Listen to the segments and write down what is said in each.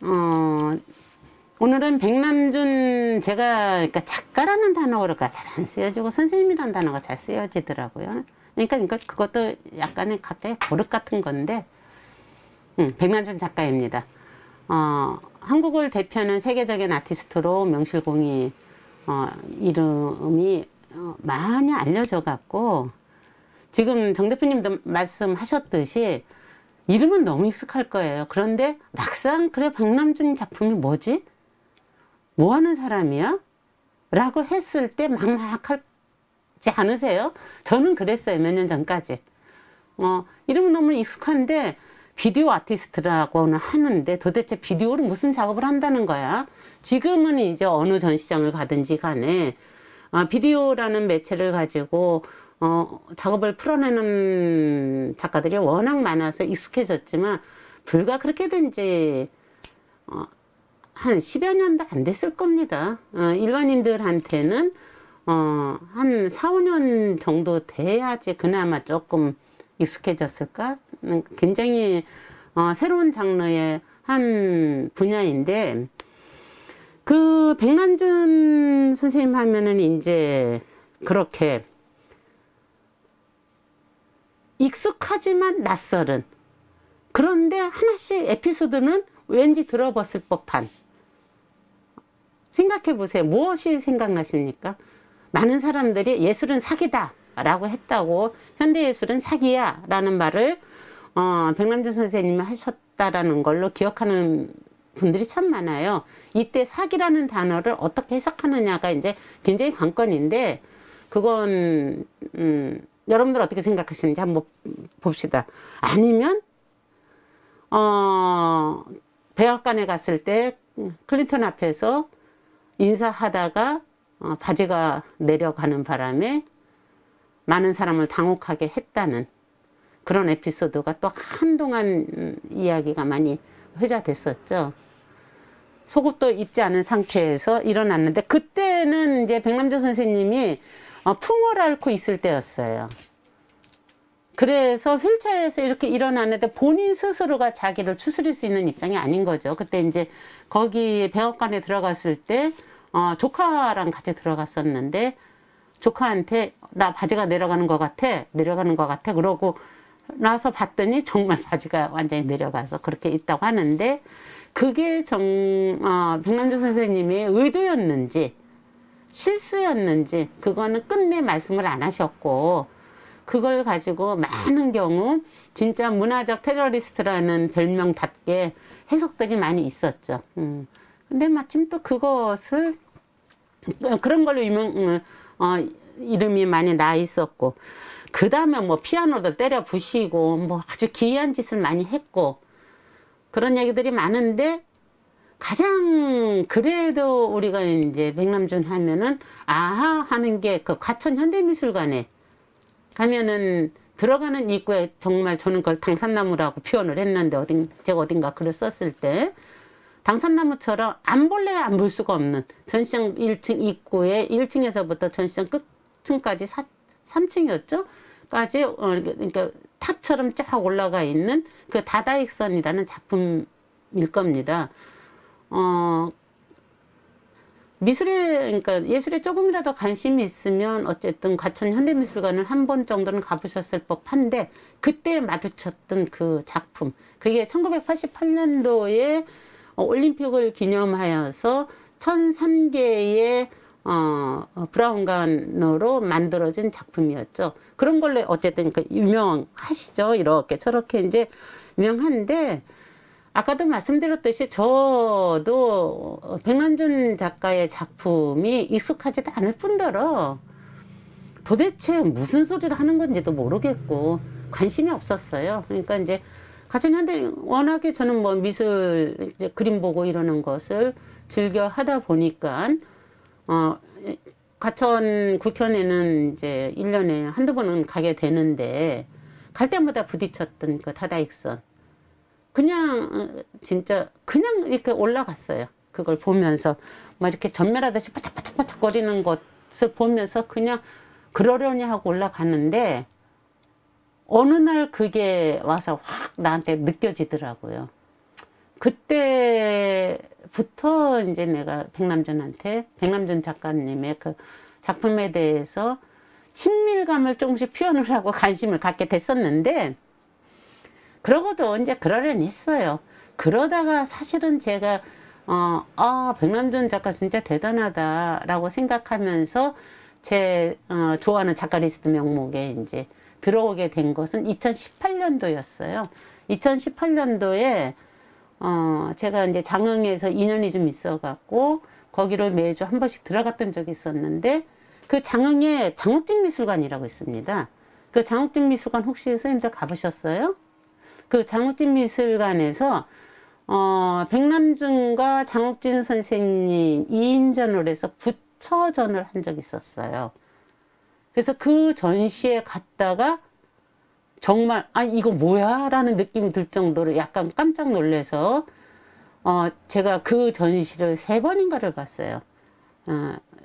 오늘은 백남준, 제가, 그러니까 작가라는 단어가 잘 안 쓰여지고 선생님이라는 단어가 잘 쓰여지더라고요. 그러니까 그것도 약간의 각자의 버릇 같은 건데, 백남준 작가입니다. 한국을 대표하는 세계적인 아티스트로 명실공히, 이름이, 많이 알려져 갖고, 지금 정 대표님도 말씀하셨듯이, 이름은 너무 익숙할 거예요. 그런데 막상, 그래, 백남준 작품이 뭐지? 뭐 하는 사람이야? 라고 했을 때 막막하지 않으세요? 저는 그랬어요. 몇 년 전까지. 이름은 너무 익숙한데, 비디오 아티스트라고는 하는데 도대체 비디오로 무슨 작업을 한다는 거야? 지금은 이제 어느 전시장을 가든지 간에 비디오라는 매체를 가지고 작업을 풀어내는 작가들이 워낙 많아서 익숙해졌지만 불과 그렇게 된 지 한 10여 년도 안 됐을 겁니다. 일반인들한테는 한 4, 5년 정도 돼야지 그나마 조금 익숙해졌을까? 굉장히 새로운 장르의 한 분야인데, 그 백남준 선생님 하면은 이제 그렇게 익숙하지만 낯설은, 그런데 하나씩 에피소드는 왠지 들어봤을 법한, 생각해 보세요. 무엇이 생각나십니까? 많은 사람들이 예술은 사기다 라고 했다고, 현대예술은 사기야 라는 말을 백남준 선생님이 하셨다라는 걸로 기억하는 분들이 참 많아요. 이때 사기라는 단어를 어떻게 해석하느냐가 이제 굉장히 관건인데, 그건 여러분들 어떻게 생각하시는지 한번 봅시다. 아니면 백악관에 갔을 때 클린턴 앞에서 인사하다가 바지가 내려가는 바람에 많은 사람을 당혹하게 했다는 그런 에피소드가 또 한동안 이야기가 많이 회자됐었죠. 속옷도 입지 않은 상태에서 일어났는데, 그때는 이제 백남준 선생님이 풍어를 앓고 있을 때였어요. 그래서 휠체어에서 이렇게 일어났는데 본인 스스로가 자기를 추스릴 수 있는 입장이 아닌 거죠. 그때 이제 거기 백악관에 들어갔을 때 조카랑 같이 들어갔었는데, 조카한테 나 바지가 내려가는 것 같아 그러고 나서 봤더니 정말 바지가 완전히 내려가서 그렇게 있다고 하는데, 그게 백남준 선생님의 의도였는지 실수였는지 그거는 끝내 말씀을 안 하셨고, 그걸 가지고 많은 경우 진짜 문화적 테러리스트라는 별명답게 해석들이 많이 있었죠. 근데 마침 또 그것을 그런 걸로 이름이 많이 나 있었고, 그 다음에 뭐 피아노도 때려 부시고 뭐 아주 기이한 짓을 많이 했고 그런 얘기들이 많은데, 가장 그래도 우리가 이제 백남준 하면은 아하 하는 게 그 과천 현대미술관에 가면은 들어가는 입구에 정말 저는 그걸 당산나무라고 표현을 했는데, 제가 어딘가 글을 썼을 때 당산나무처럼 안 볼래 안 볼 수가 없는 전시장 1층 입구에 1층에서부터 전시장 끝층까지 3층이었죠? 까지 그러니까 탑처럼 쫙 올라가 있는 그 다다익선이라는 작품일 겁니다. 미술에, 그러니까 예술에 조금이라도 관심이 있으면 어쨌든 과천 현대미술관을 한 번 정도는 가보셨을 법한데, 그때 마주쳤던 그 작품, 그게 1988년도에 올림픽을 기념하여서 1003개의 브라운관으로 만들어진 작품이었죠. 그런 걸로 어쨌든 그 유명하시죠. 이렇게 저렇게 이제 유명한데, 아까도 말씀드렸듯이 저도 백남준 작가의 작품이 익숙하지도 않을 뿐더러 도대체 무슨 소리를 하는 건지도 모르겠고 관심이 없었어요. 그러니까 이제 과천현대 워낙에 저는 뭐 미술 이제 그림 보고 이러는 것을 즐겨 하다 보니까 과천 국현에는 이제 1년에 한두 번은 가게 되는데, 갈 때마다 부딪혔던 그 다다익선, 그냥 진짜 그냥 이렇게 올라갔어요. 그걸 보면서 막 이렇게 전멸하듯이 바짝바짝바짝 거리는 것을 보면서 그냥 그러려니 하고 올라갔는데, 어느 날 그게 와서 확 나한테 느껴지더라고요. 그때 그때부터 이제 내가 백남준 작가님의 그 작품에 대해서 친밀감을 조금씩 표현을 하고 관심을 갖게 됐었는데, 그러고도 이제 그러려니 했어요. 그러다가 사실은 제가 백남준 작가 진짜 대단하다라고 생각하면서 제 좋아하는 작가 리스트 명목에 이제 들어오게 된 것은 2018년도였어요. 2018년도에 제가 이제 장흥에서 인연이 좀 있어갖고 거기를 매주 한 번씩 들어갔던 적이 있었는데, 그 장흥에 장욱진 미술관이라고 있습니다. 그 장욱진 미술관 혹시 선생님들 가보셨어요? 그 장욱진 미술관에서 백남준과 장욱진 선생님 2인전을 해서 부처전을 한 적이 있었어요. 그래서 그 전시에 갔다가 정말 이거 뭐야? 라는 느낌이 들 정도로 약간 깜짝 놀라서 제가 그 전시를 3번인가를 봤어요.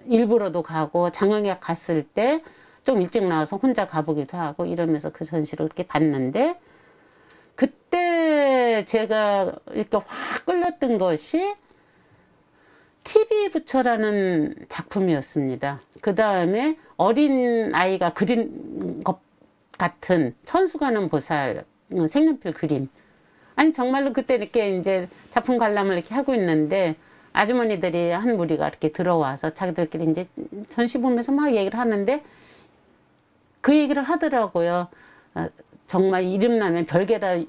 일부러도 가고 장흥에 갔을 때 좀 일찍 나와서 혼자 가보기도 하고 이러면서 그 전시를 이렇게 봤는데, 그때 제가 이렇게 확 끌렸던 것이 TV 부처라는 작품이었습니다. 그 다음에 어린 아이가 그린 것 같은 천수가는 보살 색연필 그림. 아니 정말로 그때 이렇게 이제 작품 관람을 이렇게 하고 있는데 아주머니들이 한 무리가 이렇게 들어와서 자기들끼리 이제 전시 보면서 막 얘기를 하는데, 그 얘기를 하더라고요. 정말 이름 나면 별게다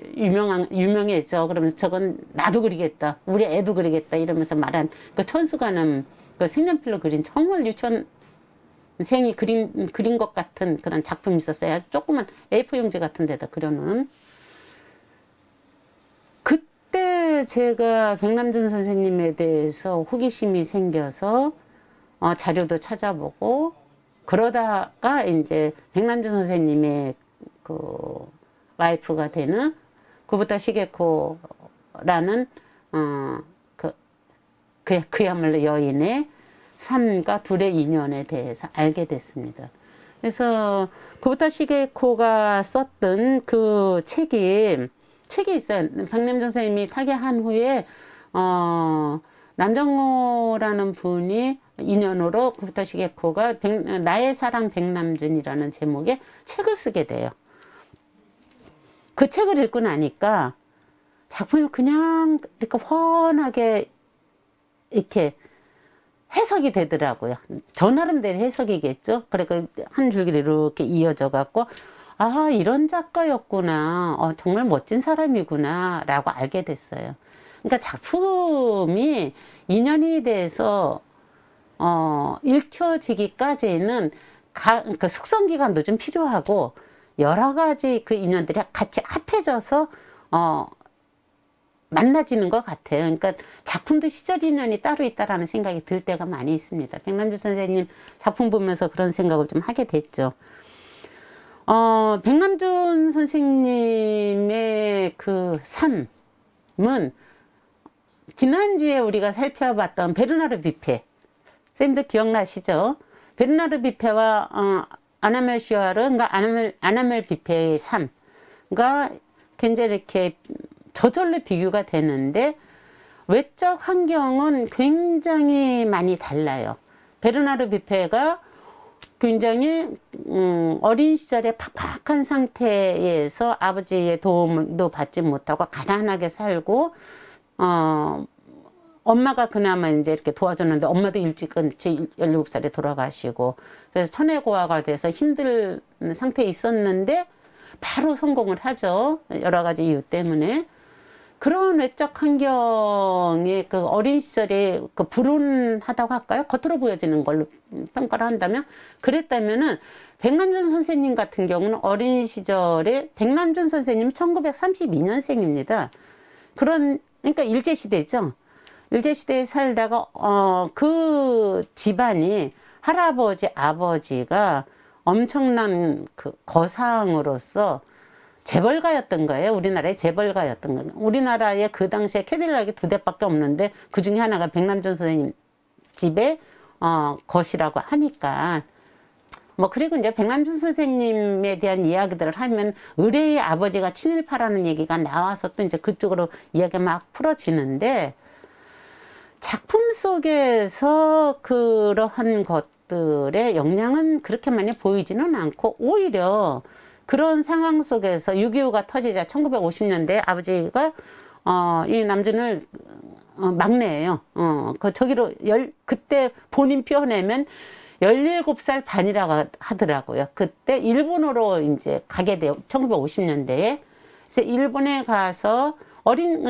유명해져. 그러면서 저건 나도 그리겠다. 우리 애도 그리겠다. 이러면서 말한 그 천수가는 그 색연필로 그린 정말 유치원생이 그린 것 같은 그런 작품이 있었어요. 조그만 A4 용지 같은 데다 그려놓은. 그때 제가 백남준 선생님에 대해서 호기심이 생겨서 자료도 찾아보고, 그러다가 이제 백남준 선생님의 그 와이프가 되는 구부타 시게코라는 그야말로 여인의 삶과 둘의 인연에 대해서 알게 됐습니다. 그래서 구부타 시게코가 썼던 그 책이 있어요. 백남준 선생님이 타계한 후에 남정호라는 분이 인연으로 구부타 시게코가 나의 사랑 백남준이라는 제목의 책을 쓰게 돼요. 그 책을 읽고 나니까 작품이 그냥 이렇게 훤하게 이렇게 해석이 되더라고요. 저 나름대로 해석이겠죠. 그러니까 한 줄기 이렇게 이어져 갖고 이런 작가였구나. 정말 멋진 사람이구나 라고 알게 됐어요. 그러니까 작품이 인연이 돼서 읽혀지기까지는 그 숙성 기간도 좀 필요하고, 여러 가지 그 인연들이 같이 합해져서 만나지는 것 같아요. 그러니까 작품도 시절 인연이 따로 있다라는 생각이 들 때가 많이 있습니다. 백남준 선생님 작품 보면서 그런 생각을 좀 하게 됐죠. 백남준 선생님의 그 삶은 지난주에 우리가 살펴봤던 베르나르 뷔페, 쌤들 기억나시죠? 베르나르 뷔페와 아나멜 슈아르, 그러니까 아나멜 뷔페의 삶과 굉장히 이렇게 저절로 비교가 되는데, 외적 환경은 굉장히 많이 달라요. 베르나르 뷔페가 굉장히 어린 시절에 팍팍한 상태에서 아버지의 도움도 받지 못하고 가난하게 살고, 엄마가 그나마 이제 이렇게 도와줬는데 엄마도 일찍이 17살에 돌아가시고, 그래서 천혜고아가 돼서 힘든 상태에 있었는데 바로 성공을 하죠. 여러 가지 이유 때문에. 그런 외적 환경에 그 어린 시절에 그 불운하다고 할까요? 겉으로 보여지는 걸로 평가를 한다면, 그랬다면은 백남준 선생님 같은 경우는 어린 시절에, 백남준 선생님 1932년생입니다. 그러니까 일제시대죠. 일제시대에 살다가 그 집안이 할아버지, 아버지가 엄청난 그 거상으로서 재벌가였던 거예요. 우리나라의 재벌가였던 거예요. 우리나라에 그 당시에 캐딜락이 2대밖에 없는데 그 중에 하나가 백남준 선생님 집의 것이라고 하니까, 그리고 이제 백남준 선생님에 대한 이야기들을 하면 의뢰의 아버지가 친일파라는 얘기가 나와서 또 이제 그쪽으로 이야기가 막 풀어지는데, 작품 속에서 그러한 것들의 영향은 그렇게 많이 보이지는 않고, 오히려 그런 상황 속에서 6.25가 터지자 1950년대 아버지가 이 남준을 막내예요. 저기로 그때 본인 표현하면 17살 반이라고 하더라고요. 그때 일본으로 이제 가게 돼요. 1950년대에. 그래서 일본에 가서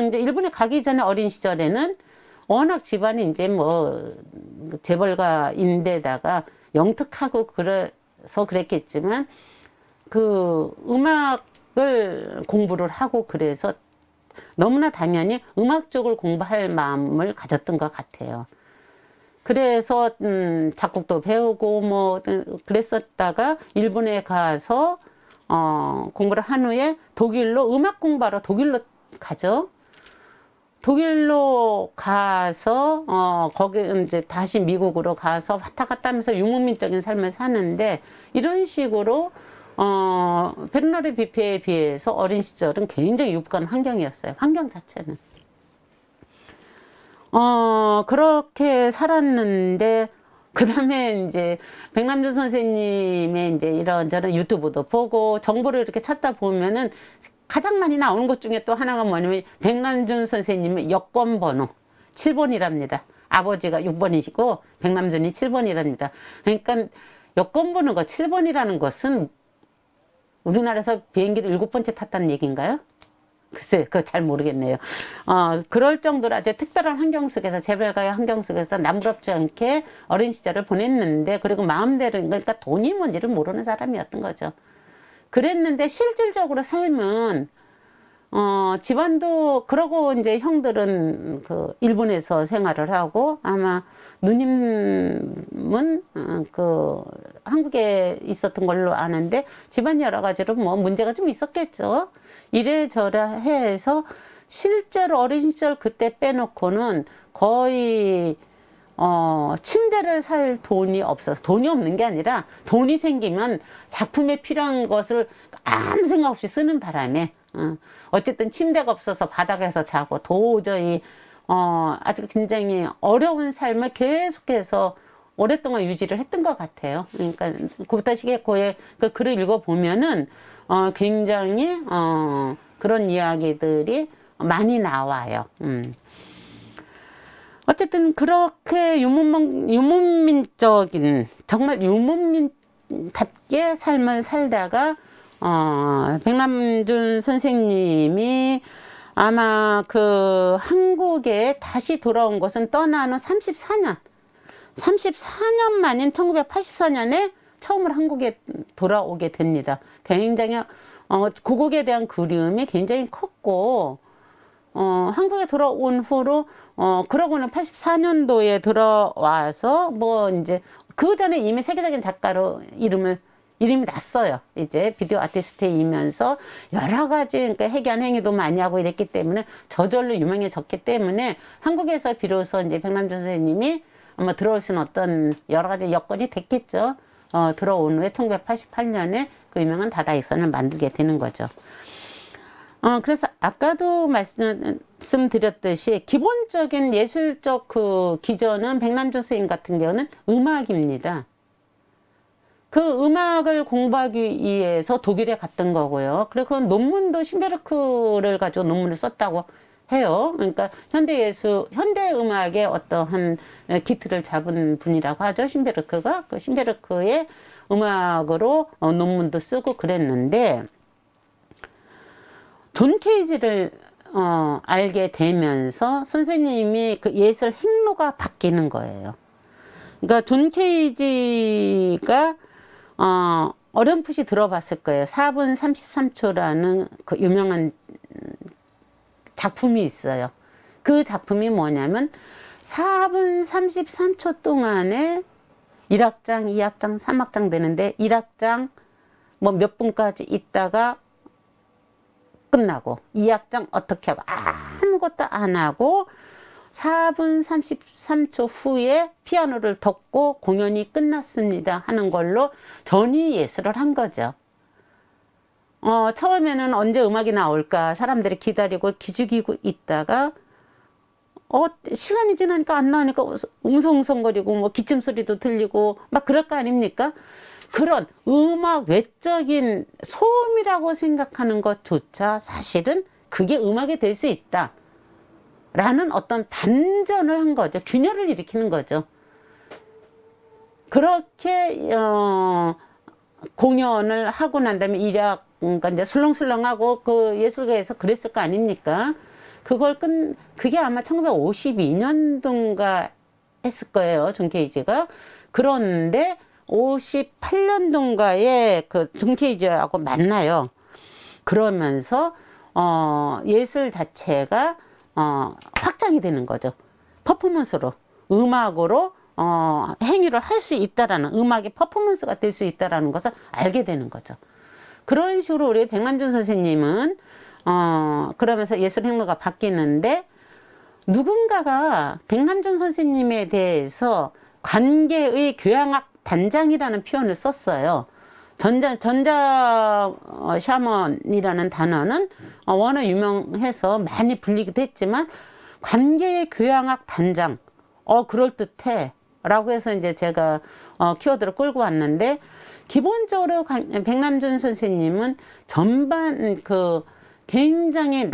이제 일본에 가기 전에 어린 시절에는 워낙 집안이 이제 뭐 재벌가인데다가 영특하고 그래서 그랬겠지만, 그 음악을 공부를 하고 그래서 너무나 당연히 음악 쪽을 공부할 마음을 가졌던 것 같아요. 그래서 작곡도 배우고 뭐 그랬었다가 일본에 가서 공부를 한 후에 독일로 음악 공부하러 독일로 가죠. 독일로 가서 거기 이제 다시 미국으로 가서 왔다 갔다 하면서 유목민적인 삶을 사는데, 이런 식으로 베르나르 비페에 비해서 어린 시절은 굉장히 유복한 환경이었어요. 환경 자체는. 그렇게 살았는데, 그 다음에 이제 백남준 선생님의 이제 이런저런 유튜브도 보고 정보를 이렇게 찾다 보면은 가장 많이 나오는 것 중에 또 하나가 뭐냐면, 백남준 선생님의 여권 번호 7번이랍니다. 아버지가 6번이시고 백남준이 7번이랍니다. 그러니까 여권 번호가 7번이라는 것은 우리나라에서 비행기를 7번째 탔다는 얘기인가요? 글쎄, 그거 잘 모르겠네요. 그럴 정도로 아주 특별한 환경 속에서, 재벌가의 환경 속에서 남부럽지 않게 어린 시절을 보냈는데, 그리고 마음대로, 그러니까 돈이 뭔지를 모르는 사람이었던 거죠. 그랬는데 실질적으로 삶은 집안도 그러고, 이제 형들은 그 일본에서 생활을 하고, 아마 누님은 그 한국에 있었던 걸로 아는데, 집안 여러 가지로 뭐 문제가 좀 있었겠죠. 이래저래 해서 실제로 어린 시절 그때 빼놓고는 거의 침대를 살 돈이 없어서, 돈이 없는 게 아니라 돈이 생기면 작품에 필요한 것을 아무 생각 없이 쓰는 바람에 어쨌든 침대가 없어서 바닥에서 자고, 도저히 아주 굉장히 어려운 삶을 계속해서 오랫동안 유지를 했던 것 같아요. 그러니까 고타시게코의 그 글을 읽어보면은 굉장히 그런 이야기들이 많이 나와요. 어쨌든 그렇게 유목민적인, 정말 유목민답게 삶을 살다가 백남준 선생님이 아마 그 한국에 다시 돌아온 것은 떠나는 34년 만인 1984년에 처음으로 한국에 돌아오게 됩니다. 굉장히 고국에 대한 그리움이 굉장히 컸고, 한국에 돌아온 후로 그러고는 84년도에 들어와서 뭐 이제 그 전에 이미 세계적인 작가로 이름이 났어요. 이제 비디오 아티스트이면서 여러 가지, 그러니까 해괴한 행위도 많이 하고 이랬기 때문에 저절로 유명해졌기 때문에 한국에서 비로소 이제 백남준 선생님이 아마 들어오신 어떤 여러 가지 여건이 됐겠죠. 들어온 후에 1988년에 그 유명한 다다익선을 만들게 되는 거죠. 그래서 아까도 말씀드렸듯이 기본적인 예술적 그 기전은 백남준 선생님 같은 경우는 음악입니다. 그 음악을 공부하기 위해서 독일에 갔던 거고요. 그리고 그 논문도 신베르크를 가지고 논문을 썼다고 해요. 그러니까 현대 음악의 어떠한 기틀을 잡은 분이라고 하죠. 신베르크가. 그 신베르크의 음악으로 논문도 쓰고 그랬는데, 존 케이지를 알게 되면서 선생님이 그 예술 행로가 바뀌는 거예요. 그러니까 존 케이지가 어렴풋이 들어봤을 거예요. 4분 33초라는 그 유명한 작품이 있어요. 그 작품이 뭐냐면 4분 33초 동안에 1악장, 2악장, 3악장 되는데 1악장 뭐 몇 분까지 있다가 끝나고, 2악장 어떻게 하고 아무것도 안 하고 4분 33초 후에 피아노를 덮고 공연이 끝났습니다 하는 걸로 전위 예술을 한 거죠. 처음에는 언제 음악이 나올까 사람들이 기다리고 기죽이고 있다가 시간이 지나니까 안 나오니까 웅성웅성거리고 뭐 기침 소리도 들리고 막 그럴 거 아닙니까? 그런 음악 외적인 소음이라고 생각하는 것조차 사실은 그게 음악이 될 수 있다 라는 어떤 반전을 한 거죠. 균열을 일으키는 거죠. 그렇게 공연을 하고 난 다음에 그러니까 이제 술렁술렁하고 그 예술가에서 그랬을 거 아닙니까? 그게 아마 1952년도인가 했을 거예요, 존 케이지가. 그런데 58년도인가에 그 존 케이지하고 만나요. 그러면서 예술 자체가 확장이 되는 거죠. 퍼포먼스로, 음악으로 행위를 할 수 있다라는, 음악의 퍼포먼스가 될 수 있다라는 것을 알게 되는 거죠. 그런 식으로 우리 백남준 선생님은 그러면서 예술행로가 바뀌는데, 누군가가 백남준 선생님에 대해서 관계의 교향악 단장이라는 표현을 썼어요. 전자 샤먼이라는 단어는 워낙 유명해서 많이 불리기도 했지만, 관계의 교향악 단장, 그럴듯해 라고 해서 이제 제가 키워드를 끌고 왔는데, 기본적으로 백남준 선생님은 전반 굉장히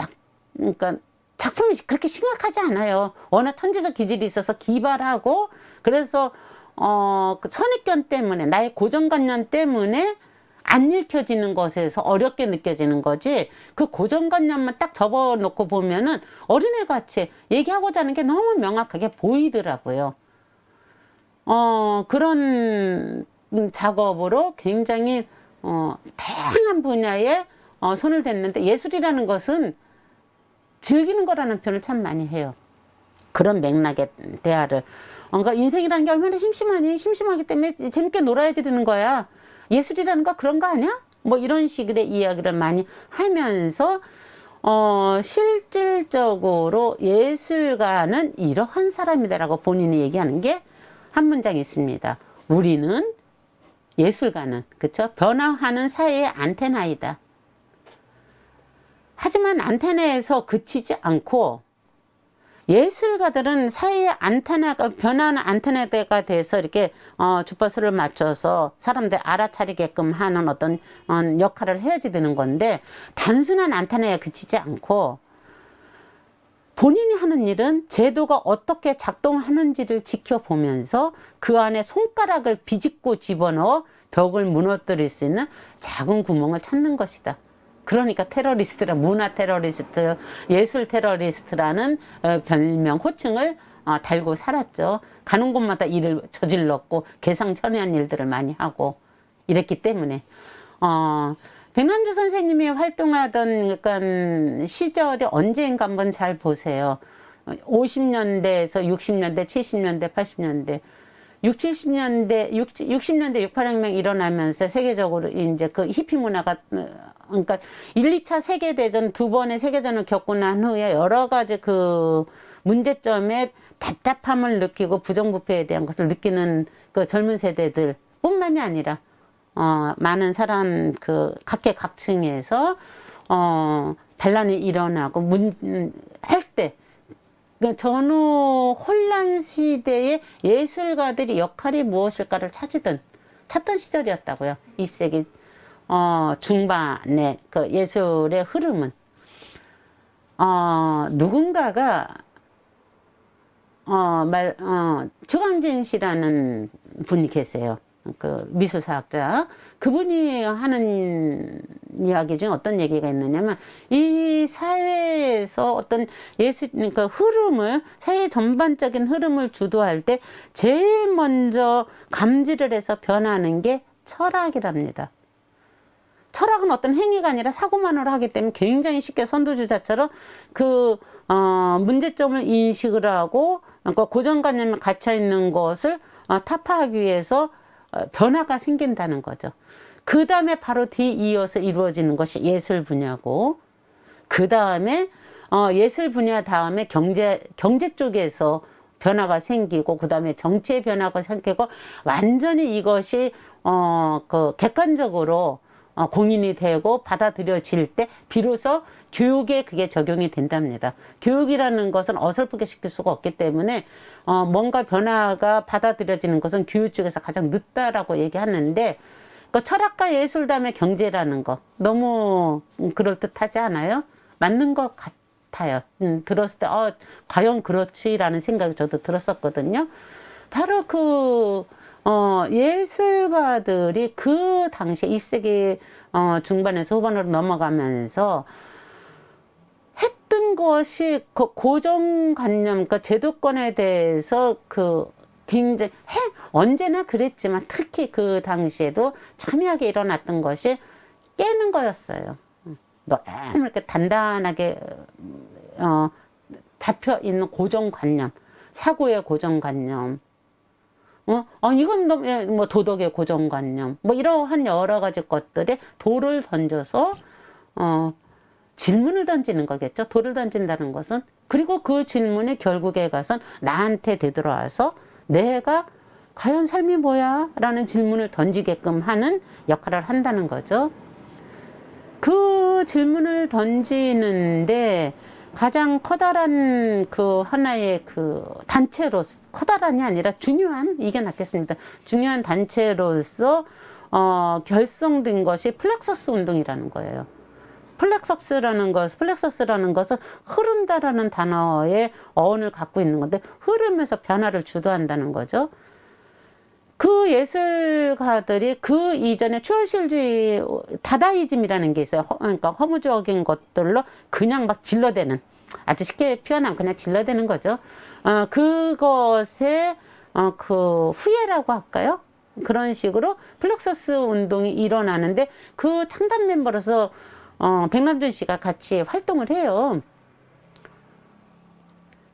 그러니까 작품이 그렇게 심각하지 않아요. 워낙 천재적 기질이 있어서 기발하고, 그래서 그 선입견 때문에, 나의 고정관념 때문에 안 읽혀지는 것에서 어렵게 느껴지는 거지, 그 고정관념만 딱 접어놓고 보면은 어린애같이 얘기하고자 하는 게 너무 명확하게 보이더라고요. 그런 작업으로 굉장히 다양한 분야에 손을 댔는데, 예술이라는 것은 즐기는 거라는 표현을 참 많이 해요. 그런 맥락의 대화를. 그러니까 인생이라는 게 얼마나 심심하니? 심심하기 때문에 재밌게 놀아야지 되는 거야. 예술이라는 거 그런 거 아니야? 뭐 이런 식의 이야기를 많이 하면서 실질적으로 예술가는 이러한 사람이다라고 본인이 얘기하는 게 한 문장이 있습니다. 우리는, 예술가는, 그쵸? 변화하는 사회의 안테나이다. 하지만 안테나에서 그치지 않고, 예술가들은 사회의 안테나가, 변화하는 안테나가 돼서 이렇게 주파수를 맞춰서 사람들 알아차리게끔 하는 어떤 역할을 해야지 되는 건데, 단순한 안테나에 그치지 않고 본인이 하는 일은 제도가 어떻게 작동하는지를 지켜보면서 그 안에 손가락을 비집고 집어넣어 벽을 무너뜨릴 수 있는 작은 구멍을 찾는 것이다. 그러니까 테러리스트라, 문화 테러리스트, 예술 테러리스트라는 별명, 호칭을 달고 살았죠. 가는 곳마다 일을 저질렀고 개상천외한 일들을 많이 하고 이랬기 때문에 백남주 선생님이 활동하던 그러니까 시절이 언제인가 한번 잘 보세요. 50년대에서 60년대, 70년대, 80년대, 60년대, 68혁명 일어나면서 세계적으로 이제 그 히피 문화가, 그러니까 1, 2차 세계대전, 두 번의 세계전을 겪고 난 후에 여러 가지 그 문제점에 답답함을 느끼고 부정부패에 대한 것을 느끼는 그 젊은 세대들 뿐만이 아니라 많은 사람 각계각층에서 반란이 일어나고 할 때, 전후 혼란 시대의 예술가들이 역할이 무엇일까를 찾던 시절이었다고요. 20세기 중반의 그 예술의 흐름은 누군가가 조강진 씨라는 분이 계세요. 그 미술사학자. 그분이 하는 이야기 중에 어떤 얘기가 있느냐면, 이 사회에서 어떤 예술, 그러니까 사회 전반적인 흐름을 주도할 때 제일 먼저 감지를 해서 변하는 게 철학이랍니다. 철학은 어떤 행위가 아니라 사고만으로 하기 때문에 굉장히 쉽게 선두주자처럼 그 문제점을 인식을 하고, 그러니까 고정관념에 갇혀 있는 것을 타파하기 위해서 변화가 생긴다는 거죠. 그 다음에 바로 뒤이어서 이루어지는 것이 예술 분야고, 그 다음에 예술 분야 다음에 경제 쪽에서 변화가 생기고, 그 다음에 정치의 변화가 생기고, 완전히 이것이 객관적으로 공인이 되고 받아들여질 때 비로소 교육에 그게 적용이 된답니다. 교육이라는 것은 어설프게 시킬 수가 없기 때문에 뭔가 변화가 받아들여지는 것은 교육 쪽에서 가장 늦다라고 얘기하는데, 그 철학과 예술 다음에 경제라는 거 너무 그럴듯하지 않아요? 맞는 것 같아요. 들었을 때 과연 그렇지라는 생각이 저도 들었었거든요. 바로 예술가들이 그 당시에 20세기 중반에서 후반으로 넘어가면서 했던 것이 그 고정관념, 그 제도권에 대해서 굉장히 언제나 그랬지만 특히 그 당시에도 첨예하게 일어났던 것이 깨는 거였어요. 너무 이렇게 단단하게 잡혀 있는 고정관념, 사고의 고정관념, 이건 뭐 도덕의 고정관념, 뭐 이러한 여러 가지 것들에 돌을 던져서 질문을 던지는 거겠죠. 돌을 던진다는 것은. 그리고 그 질문이 결국에 가선 나한테 되돌아와서 내가 과연 삶이 뭐야? 라는 질문을 던지게끔 하는 역할을 한다는 거죠. 그 질문을 던지는데 가장 커다란 하나의 단체로서, 커다란이 아니라 중요한, 이게 낫겠습니다. 중요한 단체로서 결성된 것이 플렉서스 운동이라는 거예요. 플렉서스라는 것은 흐른다라는 단어의 어원을 갖고 있는 건데, 흐르면서 변화를 주도한다는 거죠. 그 예술가들이 그 이전에 초현실주의, 다다이즘이라는 게 있어요. 그러니까 허무적인 것들로 그냥 막 질러대는, 아주 쉽게 표현하면 그냥 질러대는 거죠. 그것의 후예라고 할까요? 그런 식으로 플렉서스 운동이 일어나는데, 그 창단 멤버로서 백남준 씨가 같이 활동을 해요.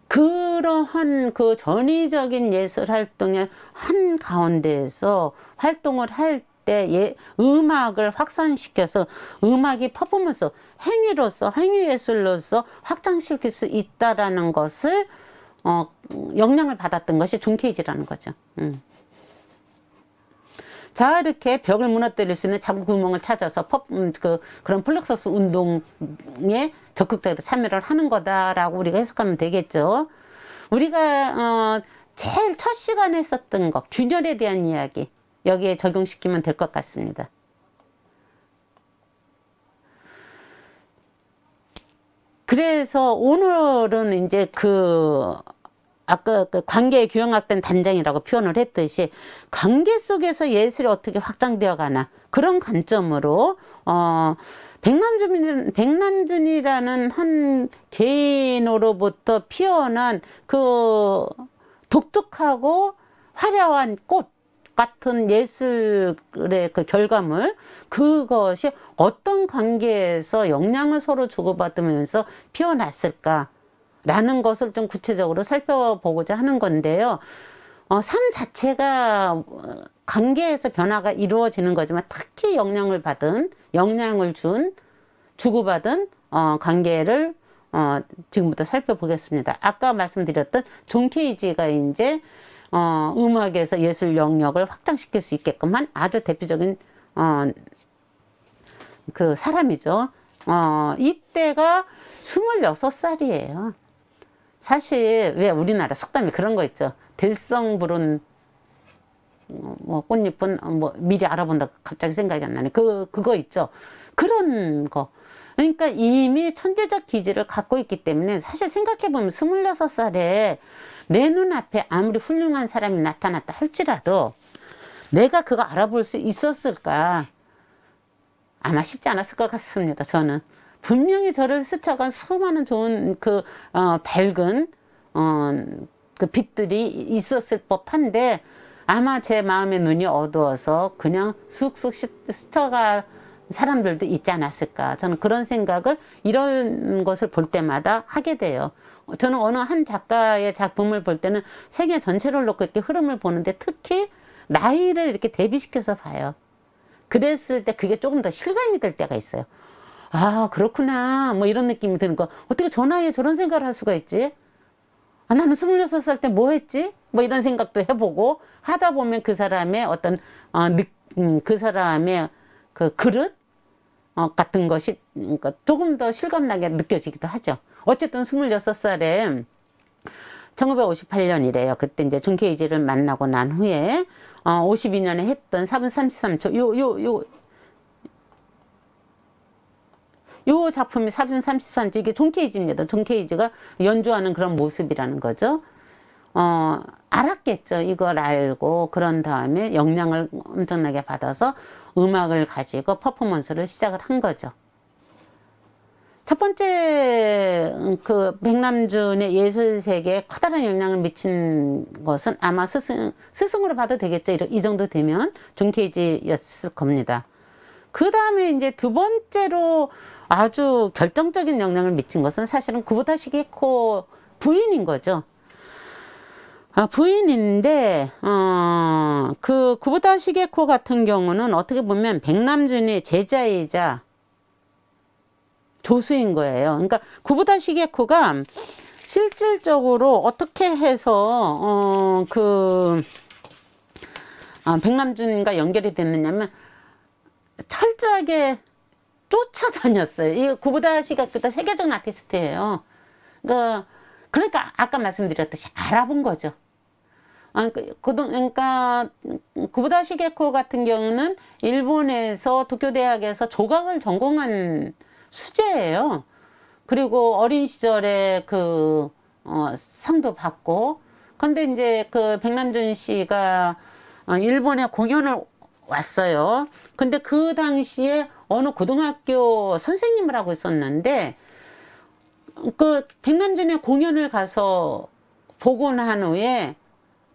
그러한 전위적인 예술 활동의 한 가운데에서 활동을 할 때 음악을 확산시켜서 음악이 퍼포먼스, 행위예술로서 확장시킬 수 있다라는 것을 영향을 받았던 것이 존 케이지라는 거죠. 자, 이렇게 벽을 무너뜨릴 수 있는 자구 구멍을 찾아서 그런 플렉서스 운동에 적극적으로 참여를 하는 거다라고 우리가 해석하면 되겠죠. 우리가 제일 첫 시간에 했었던 것, 균열에 대한 이야기, 여기에 적용시키면 될 것 같습니다. 그래서 오늘은 이제 아까 관계의 규형화된 단장이라고 표현을 했듯이, 관계 속에서 예술이 어떻게 확장되어 가나, 그런 관점으로 백남준이라는 한 개인으로부터 피어난 독특하고 화려한 꽃 같은 예술의 결과물, 그것이 어떤 관계에서 영향을 서로 주고받으면서 피어났을까 라는 것을 좀 구체적으로 살펴보고자 하는 건데요. 삶 자체가 관계에서 변화가 이루어지는 거지만, 특히 영향을 주고받은 관계를 지금부터 살펴보겠습니다. 아까 말씀드렸던 존 케이지가 이제 음악에서 예술 영역을 확장시킬 수 있게끔 한 아주 대표적인 사람이죠. 이때가 26살이에요. 사실 왜 우리나라 속담이 그런 거 있죠. 들성부른 꽃잎은 미리 알아본다, 갑자기 생각이 안 나네. 그거 있죠. 그런 거. 그러니까 이미 천재적 기질을 갖고 있기 때문에, 사실 생각해보면 26살에 내 눈앞에 아무리 훌륭한 사람이 나타났다 할지라도 내가 그거 알아볼 수 있었을까? 아마 쉽지 않았을 것 같습니다. 저는 분명히 저를 스쳐간 수많은 좋은 밝은 빛들이 있었을 법한데, 아마 제 마음의 눈이 어두워서 그냥 쑥쑥 스쳐간 사람들도 있지 않았을까. 저는 그런 생각을 이런 것을 볼 때마다 하게 돼요. 저는 어느 한 작가의 작품을 볼 때는 세계 전체를 놓고 이렇게 흐름을 보는데, 특히 나이를 이렇게 대비시켜서 봐요. 그랬을 때 그게 조금 더 실감이 될 때가 있어요. 아, 그렇구나, 뭐 이런 느낌이 드는 거. 어떻게 저 나이에 저런 생각을 할 수가 있지? 나는 26살 때 뭐 했지? 뭐 이런 생각도 해보고 하다 보면 그 사람의 어떤 그 사람의 그릇, 같은 것이 그러니까 조금 더 실감나게 느껴지기도 하죠. 어쨌든 26살에 1958년이래요. 그때 이제 존 케이지를 만나고 난 후에 52년에 했던 4분 33초 요 작품이 4분 33초 이게 존 케이지입니다. 존 케이지가 연주하는 그런 모습이라는 거죠. 알았겠죠. 이걸 알고 그런 다음에 영향을 엄청나게 받아서 음악을 가지고 퍼포먼스를 시작을 한 거죠. 첫 번째 그 백남준의 예술세계에 커다란 영향을 미친 것은 아마 스승으로 봐도 되겠죠. 이 정도 되면 존 케이지였을 겁니다. 그 다음에 이제 두 번째로 아주 결정적인 영향을 미친 것은 사실은 구보타 시게코 부인인 거죠. 부인인데 그 구보타 시게코 같은 경우는 어떻게 보면 백남준의 제자이자 조수인 거예요. 그러니까 구보타 시게코가 실질적으로 어떻게 해서 백남준과 연결이 됐느냐면 철저하게 쫓아다녔어요. 이 구보타 시게코도 세계적 아티스트예요. 그러니까 아까 말씀드렸듯이 알아본 거죠. 그러니까 구보타 시게코 같은 경우는 일본에서 도쿄대학에서 조각을 전공한 수재예요. 그리고 어린 시절에 그 상도 받고. 근데 이제 그 백남준 씨가 일본에 공연을 왔어요. 근데 그 당시에 어느 고등학교 선생님을 하고 있었는데 그 백남준의 공연을 가서 보고 난 후에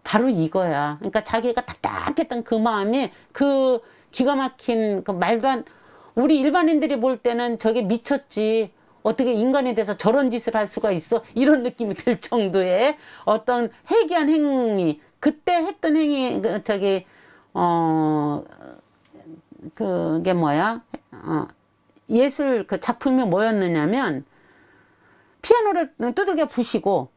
바로 이거야. 그러니까 자기가 답답했던 그 마음이 그 기가 막힌 그 말도 안 우리 일반인들이 볼 때는 저게 미쳤지. 어떻게 인간이 돼서 저런 짓을 할 수가 있어? 이런 느낌이 들 정도의 어떤 해괴한 행위. 그때 했던 행위, 그게 뭐야? 예술 그 작품이 뭐였느냐면 피아노를 두들겨 부시고,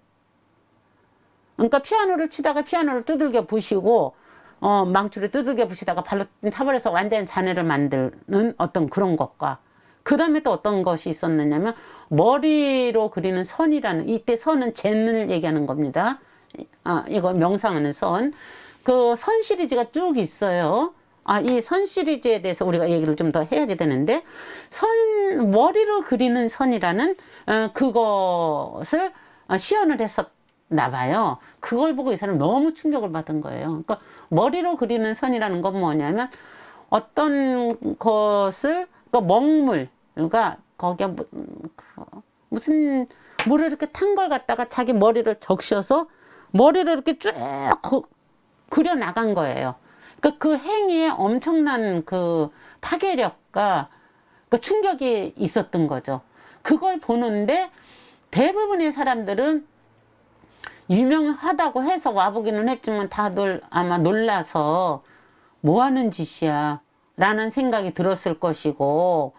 그러니까 피아노를 치다가 피아노를 두들겨 부시고, 망치를 두들겨 부시다가 발로 차버려서 완전히 잔해를 만드는 어떤 그런 것과, 그 다음에 또 어떤 것이 있었느냐면, 머리로 그리는 선이라는, 이때 선은 젠을 얘기하는 겁니다. 이거 명상하는 선. 그 선 시리즈가 쭉 있어요. 이 선 시리즈에 대해서 우리가 얘기를 좀 더 해야지 되는데, 머리로 그리는 선이라는, 그것을 시연을 했었나 봐요. 그걸 보고 이 사람 너무 충격을 받은 거예요. 그러니까 머리로 그리는 선이라는 건 뭐냐면, 어떤 것을, 그러니까 먹물, 그러니까 거기에 무슨 물을 이렇게 탄 걸 갖다가 자기 머리를 적셔서 머리를 이렇게 쭉 그려 나간 거예요. 그러니까 그 행위에 엄청난 그 파괴력과 그 충격이 있었던 거죠. 그걸 보는데 대부분의 사람들은 유명하다고 해서 와보기는 했지만 다들 아마 놀라서 뭐 하는 짓이야 라는 생각이 들었을 것이고,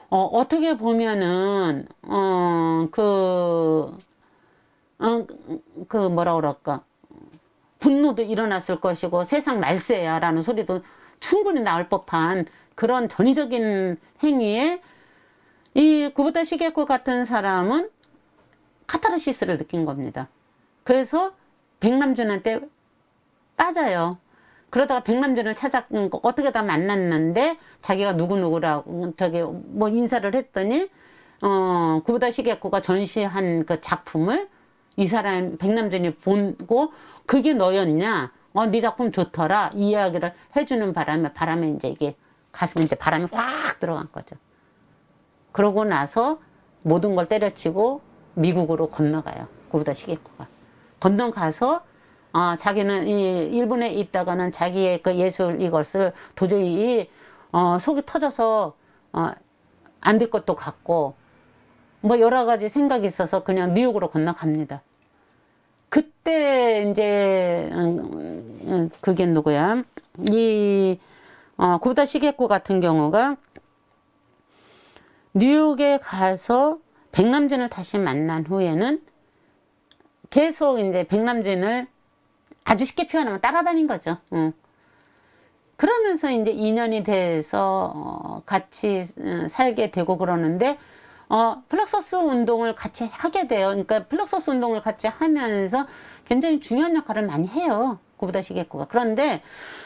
어떻게 보면은 뭐라 그럴까, 분노도 일어났을 것이고 세상 말세야 라는 소리도 충분히 나올 법한 그런 전위적인 행위에 이 구보타 시게코 같은 사람은 카타르시스를 느낀 겁니다. 그래서 백남준한테 빠져요. 그러다가 백남준을 어떻게 다 만났는데 자기가 누구누구라고 뭐 인사를 했더니 구보타 시게코가 전시한 그 작품을 이 사람 백남준이 보고 그게 너였냐? 네 작품 좋더라. 이 이야기를 해주는 바람에 이제 이게 가슴에 이제 바람이 확 들어간 거죠. 그러고 나서 모든 걸 때려치고 미국으로 건너가요. 구보타 시게코가. 건너가서 자기는 일본에 있다가는 자기의 그 예술 이것을 도저히 속이 터져서 안 될 것도 같고 뭐 여러 가지 생각이 있어서 그냥 뉴욕으로 건너갑니다. 그때 이제 그게 누구야? 구보타 시게코 같은 경우가 뉴욕에 가서 백남준을 다시 만난 후에는 계속 이제 백남준을 아주 쉽게 표현하면 따라다닌 거죠. 그러면서 이제 인연이 돼서 같이 살게 되고 그러는데 플럭서스 운동을 같이 하게 돼요. 그러니까 플럭서스 운동을 같이 하면서 굉장히 중요한 역할을 많이 해요. 구부다 시게코가. 그런데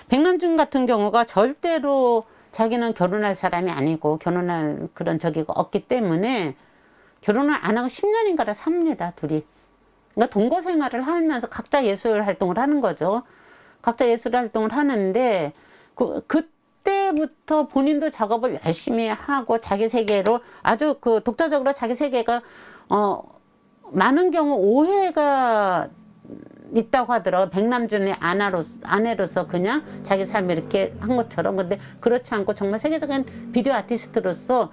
백남준 같은 경우가 절대로 자기는 결혼할 사람이 아니고 결혼할 그런 저기가 없기 때문에 결혼을 안 하고 10년인가를 삽니다. 둘이. 그러니까 동거 생활을 하면서 각자 예술 활동을 하는 거죠. 각자 예술 활동을 하는데 그때부터 본인도 작업을 열심히 하고 자기 세계로 아주 그 독자적으로 자기 세계가 많은 경우 오해가 있다고 하더라고요. 백남준의 아내로서 그냥 자기 삶을 이렇게 한 것처럼. 근데 그렇지 않고 정말 세계적인 비디오 아티스트로서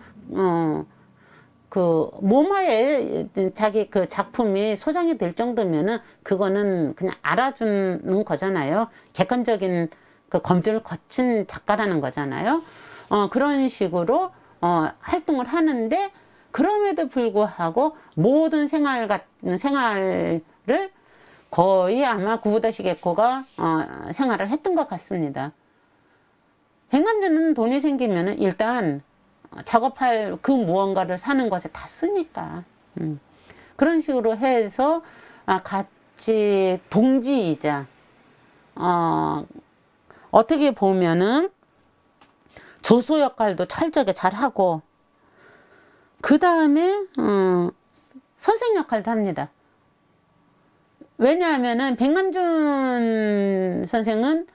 그 모마에 자기 그 작품이 소장이 될 정도면은 그거는 그냥 알아주는 거잖아요. 객관적인 그 검증을 거친 작가라는 거잖아요. 그런 식으로 활동을 하는데 그럼에도 불구하고 모든 생활을 거의 아마 구부다 시게코가 생활을 했던 것 같습니다. 백남준은 돈이 생기면은 일단 작업할 그 무언가를 사는 것에 다 쓰니까 그런 식으로 해서 같이 동지이자 어떻게 보면은 조소 역할도 철저하게 잘하고 그 다음에 선생 역할도 합니다. 왜냐하면은 백남준 선생은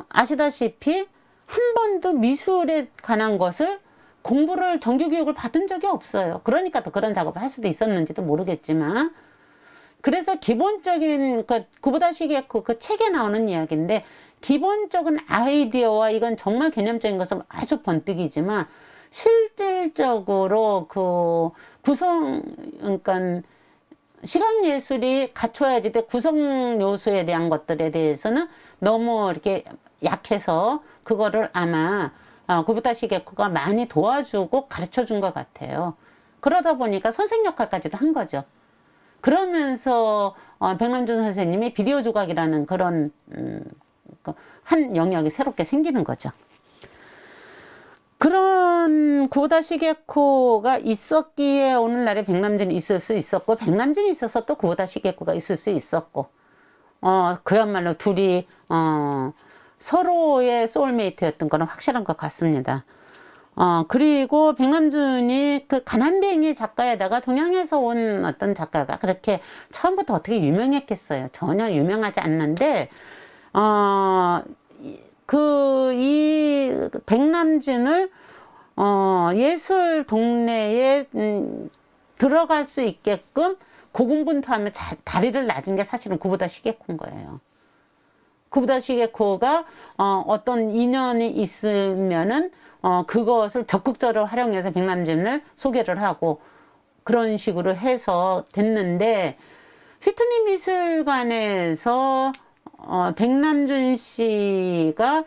아시다시피 한 번도 미술에 관한 것을 공부를 정규교육을 받은 적이 없어요. 그러니까 더 그런 작업을 할 수도 있었는지도 모르겠지만 그래서 기본적인 그 구부다 시게코 그 책에 나오는 이야기인데 기본적인 아이디어와 이건 정말 개념적인 것은 아주 번뜩이지만 실질적으로 그 그러니까 시각예술이 갖춰야지 돼 구성 요소에 대한 것들에 대해서는 너무 이렇게 약해서 그거를 아마 구부다 시게코가 많이 도와주고 가르쳐 준 것 같아요. 그러다 보니까 선생 역할까지도 한 거죠. 그러면서 백남준 선생님이 비디오 조각이라는 그런 한 영역이 새롭게 생기는 거죠. 그런 구부다 시게코가 있었기에 오늘날에 백남준이 있을 수 있었고 백남준이 있어서 또 구부다 시게코가 있을 수 있었고 그야말로 둘이 서로의 소울메이트였던 거는 확실한 것 같습니다. 그리고 백남준이 그 가난뱅이 작가에다가 동양에서 온 어떤 작가가 그렇게 처음부터 어떻게 유명했겠어요. 전혀 유명하지 않는데 이 백남준을 예술 동네에 들어갈 수 있게끔 고군분투하며 다리를 놔준 게 사실은 구부다 시게코인 거예요. 구부다 시게코가 어떤 인연이 있으면은 그것을 적극적으로 활용해서 백남준을 소개를 하고 그런 식으로 해서 됐는데 휘트니 미술관에서 백남준 씨가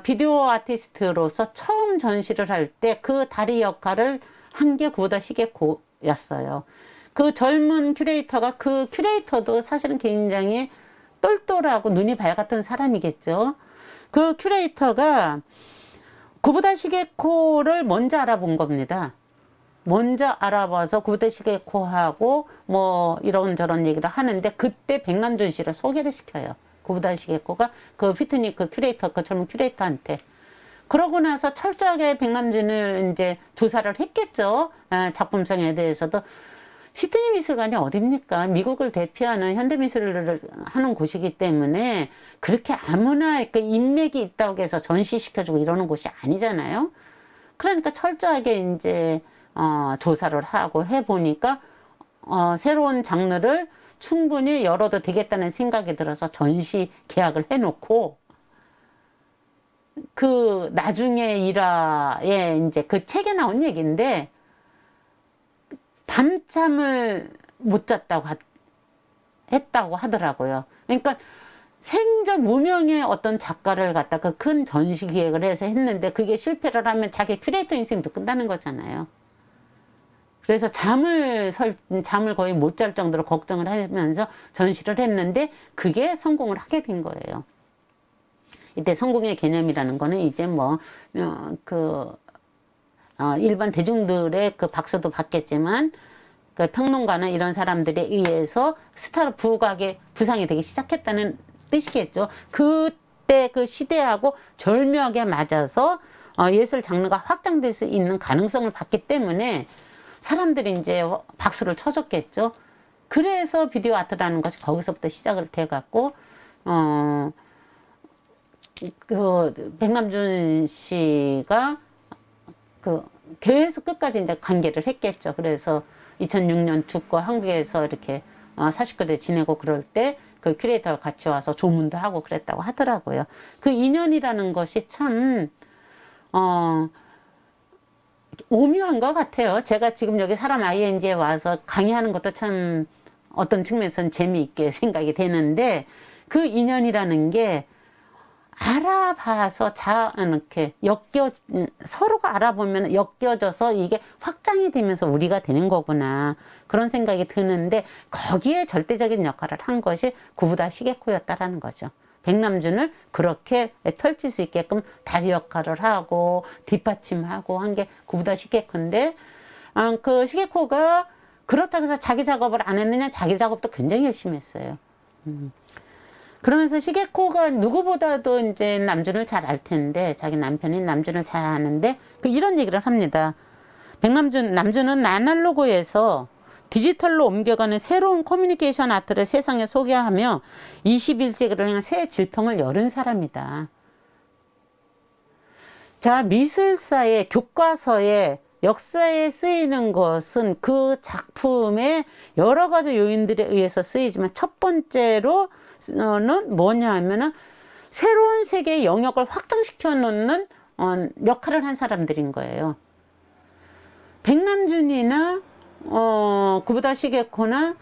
비디오 아티스트로서 처음 전시를 할 때 그 다리 역할을 한 게 구부다 시게코였어요. 그 젊은 큐레이터가 그 큐레이터도 사실은 굉장히 똘똘하고 눈이 밝았던 사람이겠죠. 그 큐레이터가 구부다 시게코를 먼저 알아본 겁니다. 먼저 알아봐서 구부다 시게코하고 뭐 이런저런 얘기를 하는데 그때 백남준 씨를 소개를 시켜요. 구부다 시게코가 그 휘트니 그 큐레이터, 그 젊은 큐레이터한테. 그러고 나서 철저하게 백남준을 이제 조사를 했겠죠. 작품성에 대해서도. 휘트니 미술관이 어딥니까? 미국을 대표하는 현대미술을 하는 곳이기 때문에 그렇게 아무나 그 인맥이 있다고 해서 전시시켜주고 이러는 곳이 아니잖아요. 그러니까 철저하게 이제 조사를 하고 해보니까 새로운 장르를 충분히 열어도 되겠다는 생각이 들어서 전시 계약을 해놓고 그 나중에 일화에 이제 그 책에 나온 얘기인데 밤잠을 못 잤다고 했다고 하더라고요. 그러니까 생전 무명의 어떤 작가를 갖다가 큰 전시 기획을 해서 했는데 그게 실패를 하면 자기 큐레이터 인생도 끝나는 거잖아요. 그래서 잠을 거의 못 잘 정도로 걱정을 하면서 전시를 했는데 그게 성공을 하게 된 거예요. 이때 성공의 개념이라는 거는 이제 뭐, 일반 대중들의 그 박수도 받겠지만, 그 평론가나 이런 사람들에 의해서 스타로 부상이 되기 시작했다는 뜻이겠죠. 그때 그 시대하고 절묘하게 맞아서 예술 장르가 확장될 수 있는 가능성을 봤기 때문에 사람들이 이제 박수를 쳐줬겠죠. 그래서 비디오 아트라는 것이 거기서부터 시작을 돼갖고, 백남준 씨가 계속 끝까지 이제 관계를 했겠죠. 그래서 2006년 죽고 한국에서 이렇게 49대 지내고 그럴 때 그 큐레이터가 같이 와서 조문도 하고 그랬다고 하더라고요. 그 인연이라는 것이 참, 오묘한 것 같아요. 제가 지금 여기 사람 ING에 와서 강의하는 것도 참 어떤 측면에서는 재미있게 생각이 되는데, 그 인연이라는 게 알아봐서 이렇게 서로가 알아보면 엮여져서 이게 확장이 되면서 우리가 되는 거구나. 그런 생각이 드는데, 거기에 절대적인 역할을 한 것이 구부다 시게코였다라는 거죠. 백남준을 그렇게 펼칠 수 있게끔 다리 역할을 하고 뒷받침하고 한 게 구부다 시게코인데, 그 시게코가 그렇다고 해서 자기 작업을 안 했느냐? 자기 작업도 굉장히 열심히 했어요. 그러면서 시게코가 누구보다도 이제 남준을 잘 알 텐데, 자기 남편인 남준을 잘 아는데, 이런 얘기를 합니다. 남준은 아날로그에서 디지털로 옮겨가는 새로운 커뮤니케이션 아트를 세상에 소개하며 21세기를 향한 새 질풍을 열은 사람이다. 자, 미술사의 교과서에 역사에 쓰이는 것은 그 작품의 여러 가지 요인들에 의해서 쓰이지만, 첫 번째로는 뭐냐 하면은 새로운 세계의 영역을 확장시켜 놓는 역할을 한 사람들인 거예요. 백남준이나 구부다 시게코나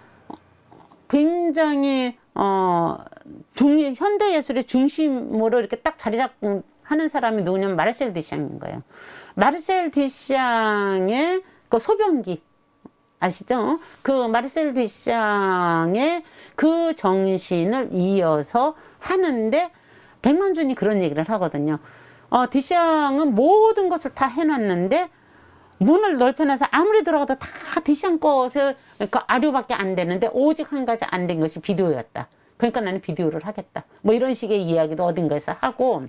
굉장히 현대 예술의 중심으로 이렇게 딱 자리 잡고 하는 사람이 누구냐면 마르셀 디샹인 거예요. 마르셀 디샹의 그 소변기 아시죠? 그 마르셀 디샹의 그 정신을 이어서 하는데, 백남준이 그런 얘기를 하거든요. 디샹은 모든 것을 다 해놨는데 문을 넓혀놔서 아무리 들어가도 다 디샹 것을 그 아류밖에 안 되는데 오직 한 가지 안 된 것이 비디오였다. 그러니까 나는 비디오를 하겠다. 뭐 이런 식의 이야기도 어딘가에서 하고.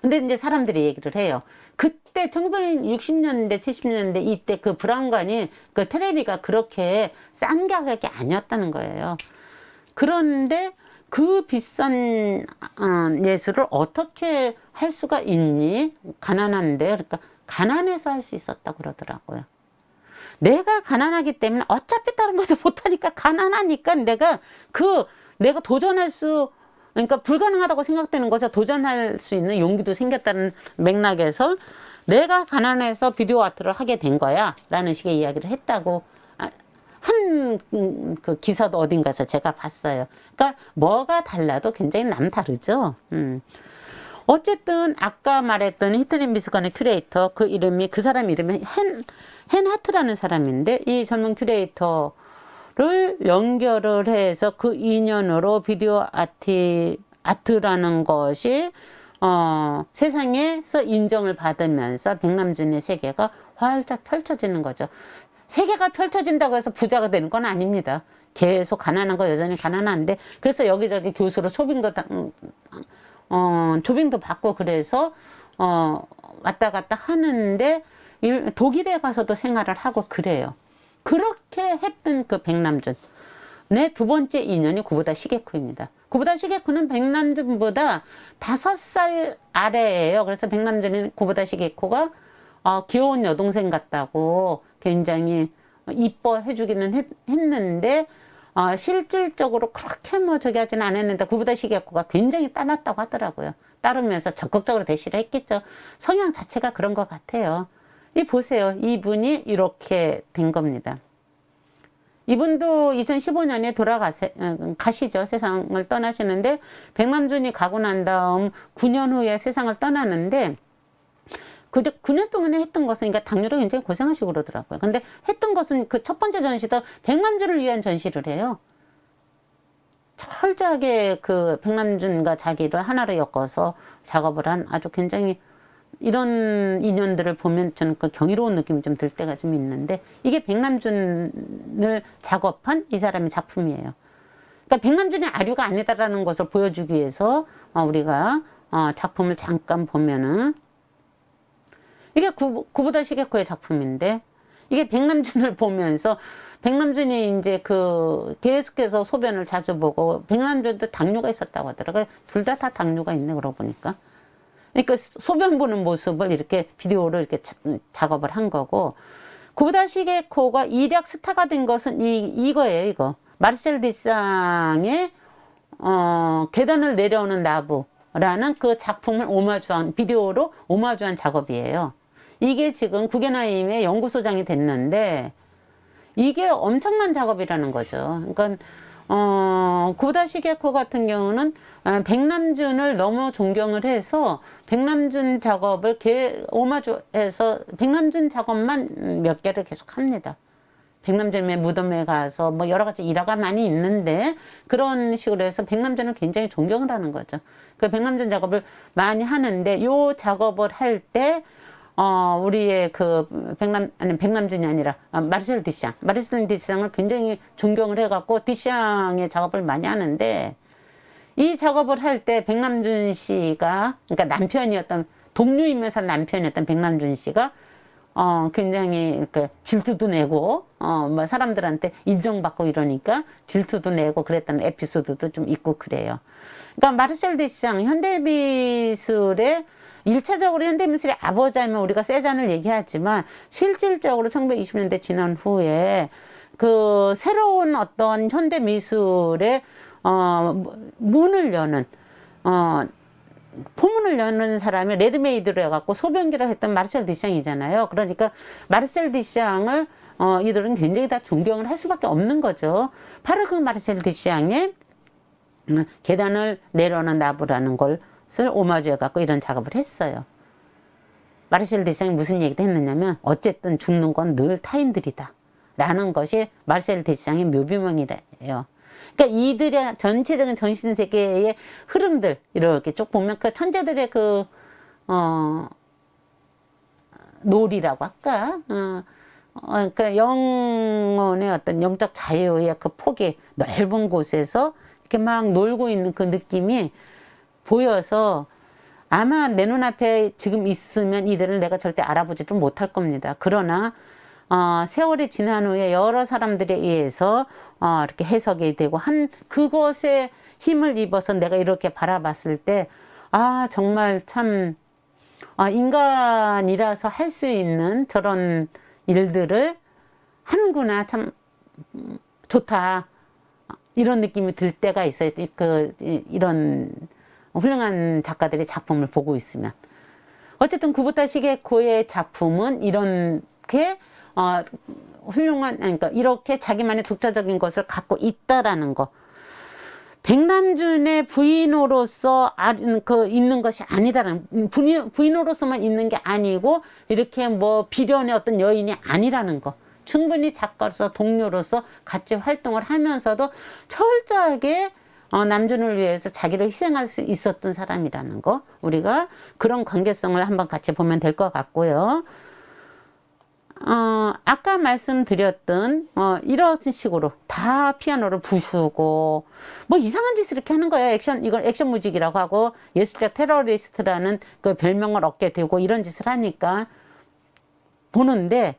근데 이제 사람들이 얘기를 해요. 그때 1960년대, 70년대 이때 그 브라운관이 그 텔레비가 그렇게 싼 가격이 아니었다는 거예요. 그런데 그 비싼 예술을 어떻게 할 수가 있니? 가난한데. 그러니까 가난해서 할 수 있었다고 그러더라고요. 내가 가난하기 때문에 어차피 다른 것도 못하니까, 가난하니까 내가 도전할 수, 그러니까 불가능하다고 생각되는 것에 도전할 수 있는 용기도 생겼다는 맥락에서 내가 가난해서 비디오 아트를 하게 된 거야 라는 식의 이야기를 했다고 그 기사도 어딘가에서 제가 봤어요. 그러니까 뭐가 달라도 굉장히 남다르죠. 어쨌든 아까 말했던 히틀린 미술관의 큐레이터, 그 사람 이름이 헨 하트라는 사람인데, 이 젊은 큐레이터를 연결을 해서 그 인연으로 비디오 아트라는 것이 세상에서 인정을 받으면서 백남준의 세계가 활짝 펼쳐지는 거죠. 세계가 펼쳐진다고 해서 부자가 되는 건 아닙니다. 계속 가난한 거 여전히 가난한데, 그래서 여기저기 교수로 조빙도 받고 그래서 왔다 갔다 하는데, 독일에 가서도 생활을 하고 그래요. 그렇게 했던 그 백남준의 두 번째 인연이 구부다 시게코입니다. 구부다 시게코는 백남준보다 5살 아래예요. 그래서 백남준이 구부다 시게코가 귀여운 여동생 같다고 굉장히 이뻐해 주기는 했는데, 실질적으로 그렇게 뭐 저기 하진 않았는데, 구부다 시게코가 굉장히 따랐다고 하더라고요. 따르면서 적극적으로 대시를 했겠죠. 성향 자체가 그런 것 같아요. 보세요. 이분이 이렇게 된 겁니다. 이분도 2015년에 가시죠. 세상을 떠나시는데, 백남준이 가고 난 다음 9년 후에 세상을 떠나는데, 9년 동안에 했던 것은, 그러니까 당뇨로 굉장히 고생하시고 그러더라고요. 근데 했던 것은 그 첫 번째 전시도 백남준을 위한 전시를 해요. 철저하게 그 백남준과 자기를 하나로 엮어서 작업을 한 아주 굉장히 이런 인연들을 보면 저는 그 경이로운 느낌이 좀 들 때가 좀 있는데 이게 백남준을 작업한 이 사람의 작품이에요. 그러니까 백남준의 아류가 아니다라는 것을 보여주기 위해서 우리가 작품을 잠깐 보면은 이게 구보다 시게코의 작품인데 이게 백남준을 보면서 백남준이 이제 그 계속해서 소변을 자주 보고 백남준도 당뇨가 있었다고 하더라고요. 둘 다 당뇨가 있네 그러고 보니까. 그러니까 소변 보는 모습을 이렇게 비디오로 이렇게 작업을 한 거고 구보다 시게코가 일약 스타가 된 것은 이거예요. 이거 마르셀 디상의 계단을 내려오는 나부라는 그 작품을 오마주한 비디오로 오마주한 작업이에요. 이게 지금 구겐하임의 연구소장이 됐는데 이게 엄청난 작업이라는 거죠. 그러니까 구보다 시게코 같은 경우는 백남준을 너무 존경을 해서 백남준 작업을 오마주해서 백남준 작업만 몇 개를 계속 합니다. 백남준의 무덤에 가서 뭐 여러 가지 일화가 많이 있는데 그런 식으로 해서 백남준을 굉장히 존경을 하는 거죠. 그 백남준 작업을 많이 하는데 요 작업을 할 때 우리의 그 백남준이 아니라 마르셀 디샹을 굉장히 존경을 해갖고 디샹의 작업을 많이 하는데 이 작업을 할 때 백남준 씨가 그러니까 남편이었던 동료이면서 남편이었던 백남준 씨가 굉장히 그 질투도 내고 뭐 사람들한테 인정받고 이러니까 질투도 내고 그랬다는 에피소드도 좀 있고 그래요. 그러니까 마르셀 디샹 현대미술의 1차적으로 현대미술의 아버지 하면 우리가 세잔을 얘기하지만 실질적으로 1920년대 지난 후에 그 새로운 어떤 현대미술의 문을 여는 포문을 여는 사람이 레드메이드로 해갖고 소변기를 했던 마르셀 디샹이잖아요. 그러니까 마르셀 디샹을 이들은 굉장히 다 존경을 할 수밖에 없는 거죠. 바로 그 마르셀 디샹의 계단을 내려오는 나부라는 것을 오마주해갖고 이런 작업을 했어요. 마르셀 디샹이 무슨 얘기를 했느냐면 어쨌든 죽는 건 늘 타인들이다 라는 것이 마르셀 디샹의 묘비명이래요. 그러니까 이들의 전체적인 정신세계의 흐름들 이렇게 쭉 보면 그 천재들의 그 놀이라고 할까? 그러니까 영혼의 어떤 영적 자유의 그 폭이 넓은 곳에서 이렇게 막 놀고 있는 그 느낌이 보여서 아마 내 눈앞에 지금 있으면 이들을 내가 절대 알아보지도 못할 겁니다. 그러나 세월이 지난 후에 여러 사람들에 의해서 이렇게 해석이 되고 한 그것에 힘을 입어서 내가 이렇게 바라봤을 때 정말 참 인간이라서 할 수 있는 저런 일들을 하는구나 참 좋다 이런 느낌이 들 때가 있어요. 이런 훌륭한 작가들의 작품을 보고 있으면 어쨌든 구보다 시게코의 작품은 이렇게 훌륭한 그러니까 이렇게 자기만의 독자적인 것을 갖고 있다라는 거. 백남준의 부인으로서 있는 것이 아니다라는 부인으로서만 있는 게 아니고 이렇게 뭐 비련의 어떤 여인이 아니라는 거. 충분히 작가로서 동료로서 같이 활동을 하면서도 철저하게 남준을 위해서 자기를 희생할 수 있었던 사람이라는 거. 우리가 그런 관계성을 한번 같이 보면 될 것 같고요. 아까 말씀드렸던 이런 식으로 다 피아노를 부수고 뭐 이상한 짓을 이렇게 하는 거예요. 이걸 액션 뮤직이라고 하고 예술적 테러리스트라는 그 별명을 얻게 되고 이런 짓을 하니까 보는데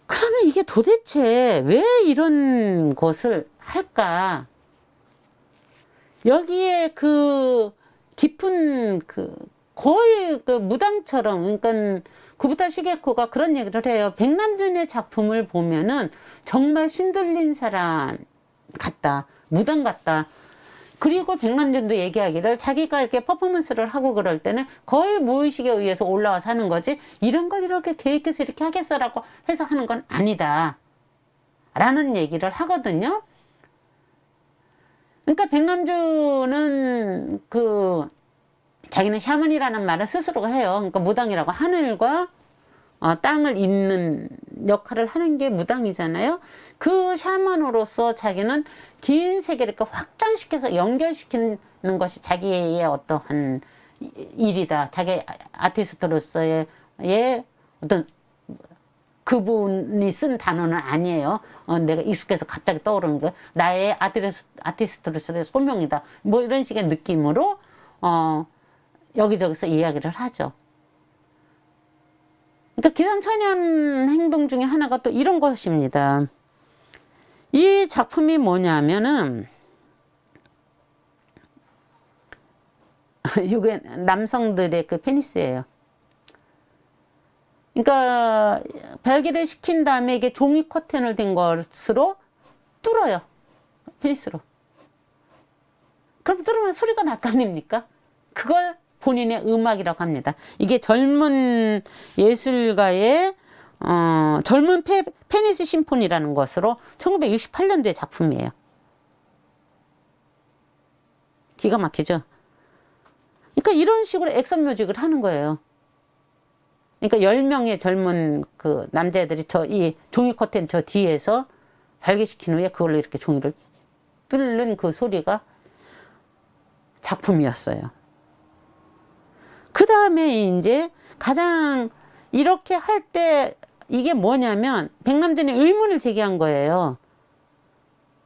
그러면 이게 도대체 왜 이런 것을 할까? 여기에 그 깊은 거의 무당처럼 그러니까 구보다 시게코가 그런 얘기를 해요. 백남준의 작품을 보면은 정말 신들린 사람 같다. 무당 같다. 그리고 백남준도 얘기하기를 자기가 이렇게 퍼포먼스를 하고 그럴 때는 거의 무의식에 의해서 올라와서 하는 거지 이런 걸 이렇게 계획해서 이렇게 하겠어라고 해서 하는 건 아니다. 라는 얘기를 하거든요. 그러니까 백남준은 자기는 샤먼이라는 말을 스스로가 해요. 그러니까 무당이라고 하늘과 땅을 잇는 역할을 하는 게 무당이잖아요. 그 샤먼으로서 자기는 긴 세계를 이렇게 확장시켜서 연결시키는 것이 자기의 어떠한 일이다. 자기 아티스트로서의 어떤 그분이 쓴 단어는 아니에요. 내가 익숙해서 갑자기 떠오르는 거. 나의 아티스트로서의 소명이다. 뭐 이런 식의 느낌으로 여기저기서 이야기를 하죠. 그러니까 기상천외한 행동 중에 하나가 또 이런 것입니다. 이 작품이 뭐냐면은 이게 남성들의 그 페니스예요. 그러니까 발기를 시킨 다음에 이게 종이 커튼을 된 것으로 뚫어요. 페니스로. 그럼 뚫으면 소리가 날 거 아닙니까? 그걸 본인의 음악이라고 합니다. 이게 젊은 예술가의 젊은 페니스 심포니라는 것으로 1968년도의 작품이에요. 기가 막히죠? 그러니까 이런 식으로 액션 뮤직을 하는 거예요. 그러니까 10명의 젊은 그 남자애들이 이 종이 커튼 저 뒤에서 발기시킨 후에 그걸로 이렇게 종이를 뚫는 그 소리가 작품이었어요. 그 다음에 이제 가장 이렇게 할 때 이게 뭐냐면 백남준이 의문을 제기한 거예요.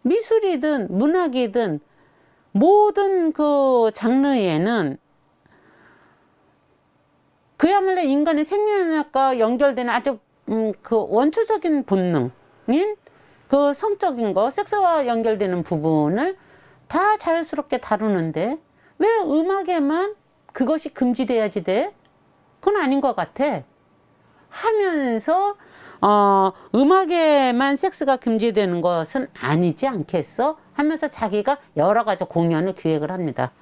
미술이든 문학이든 모든 그 장르에는 그야말로 인간의 생명력과 연결되는 아주 그 원초적인 본능인 그 성적인 거, 섹스와 연결되는 부분을 다 자연스럽게 다루는데 왜 음악에만 그것이 금지돼야지 돼? 그건 아닌 것 같아. 하면서 음악에만 섹스가 금지되는 것은 아니지 않겠어? 하면서 자기가 여러 가지 공연을 기획을 합니다.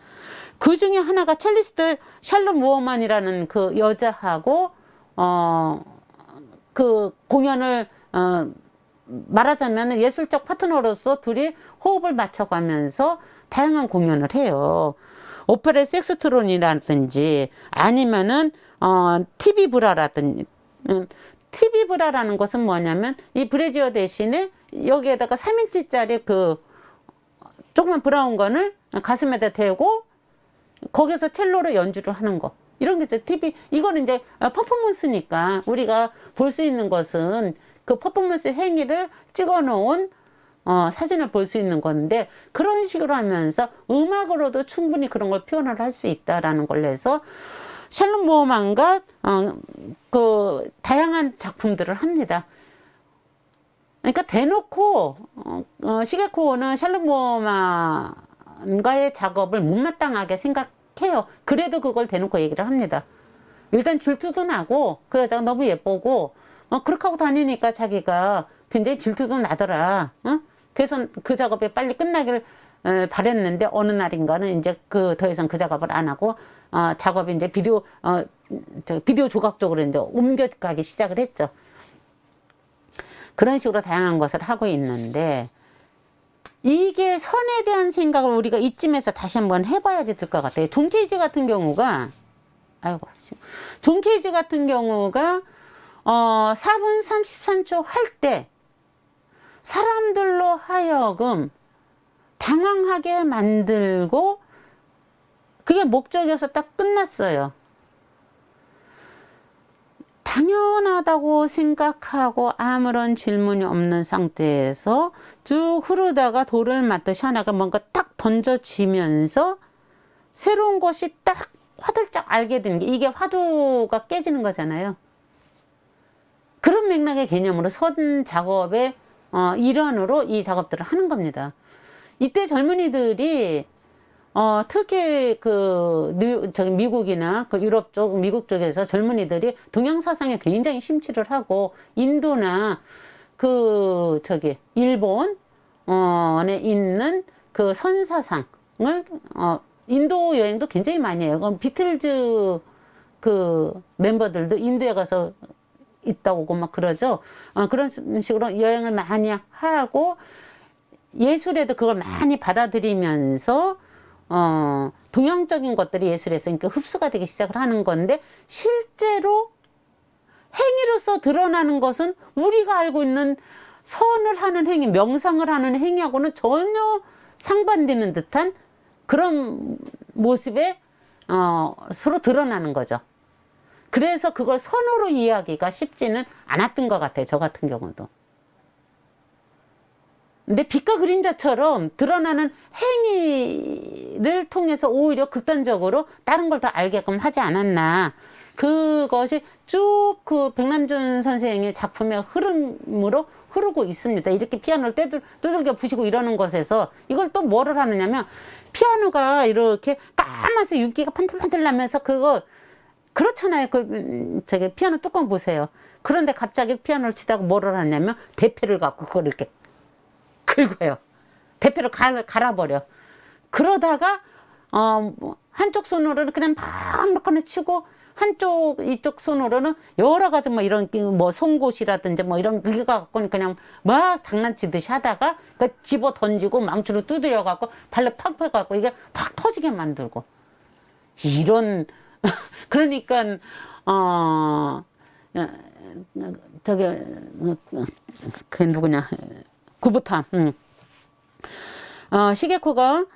그 중에 하나가 첼리스트 샬롬 무어만이라는 그 여자하고 그 공연을 말하자면 예술적 파트너로서 둘이 호흡을 맞춰가면서 다양한 공연을 해요. 오페라 섹스트론이라든지 아니면은 TV 브라라든지 TV 브라라는 것은 뭐냐면 이 브래지어 대신에 여기에다가 3인치짜리 그 조그만 브라운 거를 가슴에다 대고 거기서 첼로로 연주를 하는 거. 이런 게 이제 TV, 이거는 이제 퍼포먼스니까 우리가 볼 수 있는 것은 그 퍼포먼스 행위를 찍어 놓은 사진을 볼 수 있는 건데 그런 식으로 하면서 음악으로도 충분히 그런 걸 표현을 할 수 있다라는 걸 해서 샬롬 무어만과 그 다양한 작품들을 합니다. 그러니까 대놓고 시게코는 샬롬 무어만과의 작업을 못마땅하게 생각해요. 그래도 그걸 대놓고 얘기를 합니다. 일단 질투도 나고 그 여자가 너무 예쁘고 그렇게 하고 다니니까 자기가 굉장히 질투도 나더라. 그래서 그 작업이 빨리 끝나길 바랬는데 어느 날인가는 이제 더 이상 그 작업을 안 하고 작업이 이제 비디오 조각 쪽으로 이제 옮겨가기 시작을 했죠. 그런 식으로 다양한 것을 하고 있는데 이게 선에 대한 생각을 우리가 이쯤에서 다시 한번 해봐야지 될 것 같아요. 존 케이지 같은 경우가 4분 33초 할 때 사람들로 하여금 당황하게 만들고 그게 목적이어서 딱 끝났어요. 당연하다고 생각하고 아무런 질문이 없는 상태에서 쭉 흐르다가 돌을 맞듯이 하나가 뭔가 딱 던져지면서 새로운 것이 딱 화들짝 알게 되는 게 이게 화두가 깨지는 거잖아요. 그런 맥락의 개념으로 선 작업의 일환으로 이 작업들을 하는 겁니다. 이때 젊은이들이 특히 미국이나 유럽 쪽, 미국 쪽에서 젊은이들이 동양 사상에 굉장히 심취를 하고 인도나 일본에 있는 그 선사상을 인도 여행도 굉장히 많이 해요. 비틀즈 그 멤버들도 인도에 가서 있다 오고 막 그러죠. 그런 식으로 여행을 많이 하고 예술에도 그걸 많이 받아들이면서 동양적인 것들이 예술에서 그러니까 흡수가 되기 시작을 하는 건데 실제로 행위로서 드러나는 것은 우리가 알고 있는 선을 하는 행위, 명상을 하는 행위하고는 전혀 상반되는 듯한 그런 모습에 서로 드러나는 거죠. 그래서 그걸 선으로 이해하기가 쉽지는 않았던 것 같아요. 저 같은 경우도. 근데 빛과 그림자처럼 드러나는 행위를 통해서 오히려 극단적으로 다른 걸 더 알게끔 하지 않았나. 그것이 쭉 그 백남준 선생의 작품의 흐름으로 흐르고 있습니다. 이렇게 피아노를 두들겨 부시고 이러는 것에서 이걸 또 뭐를 하느냐면, 피아노가 이렇게 까만색 윤기가 판들판들 나면서 그거 그렇잖아요. 저기 피아노 뚜껑 보세요. 그런데 갑자기 피아노를 치다가 뭐를 하냐면 대패를 갖고 그걸 이렇게 긁어요. 대패를 갈아버려. 그러다가 한쪽 손으로는 그냥 막 치고, 이쪽 손으로는 여러 가지 뭐 이런 뭐 송곳이라든지 뭐 이런 거 갖고는 그냥 막 장난치듯이 하다가 그 집어 던지고 망치로 두드려 갖고 발로 팍 패갖고 이게 팍 터지게 만들고 이런 그러니까 저기 그 누구냐 구부타 시게코가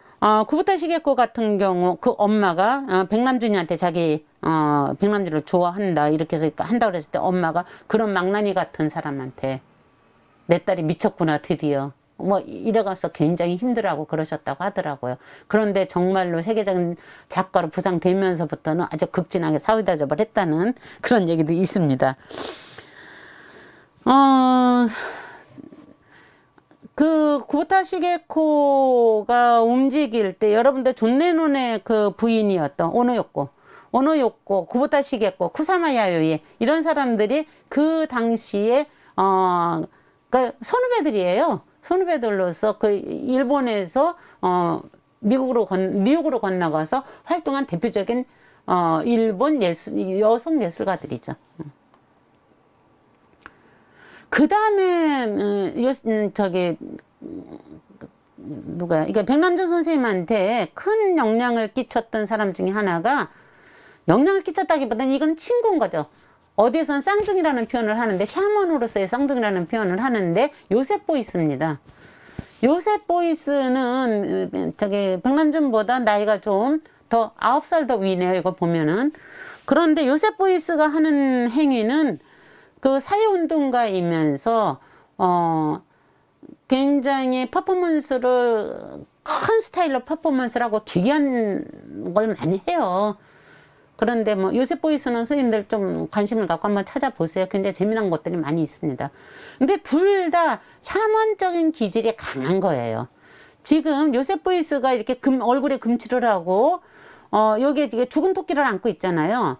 구부타 시게코 같은 경우 그 엄마가 백남준이한테 자기 백남준을 좋아한다 이렇게 해서 한다 그랬을 때 엄마가 그런 망나니 같은 사람한테 내 딸이 미쳤구나 드디어 뭐 이래가서 굉장히 힘들어하고 그러셨다고 하더라고요. 그런데 정말로 세계적인 작가로 부상되면서부터는 아주 극진하게 사회대접을 했다는 그런 얘기도 있습니다. 그 구부타 시게코가 움직일 때 여러분들 존 레논의 그 부인이었던 오노요코, 구부타 시게코, 쿠사마 야요이 이런 사람들이 그 당시에 그러니까 선후배들이에요. 선후배들로서 그 일본에서 미국으로 건너가서 활동한 대표적인 일본 여성 예술가들이죠. 그 다음에 저기 누가요? 이게 백남준 선생님한테 큰 영향을 끼쳤던 사람 중에 하나가, 영향을 끼쳤다기보다는 이건 친구인 거죠. 어디에선 쌍둥이라는 표현을 하는데, 샤먼으로서의 쌍둥이라는 표현을 하는데 요셉 보이스입니다. 요셉 보이스는 저기 백남준보다 나이가 좀 더 9살 더 위네요. 이거 보면은. 그런데 요셉 보이스가 하는 행위는 그 사회운동가이면서 굉장히 퍼포먼스를 큰 스타일로 퍼포먼스를 하고 기괴한 걸 많이 해요. 그런데 뭐 요셉 보이스는 선생님들 좀 관심을 갖고 한번 찾아보세요. 굉장히 재미난 것들이 많이 있습니다. 근데 둘 다 샤먼적인 기질이 강한 거예요. 지금 요셉 보이스가 이렇게 얼굴에 금칠을 하고 여기에 이게 죽은 토끼를 안고 있잖아요.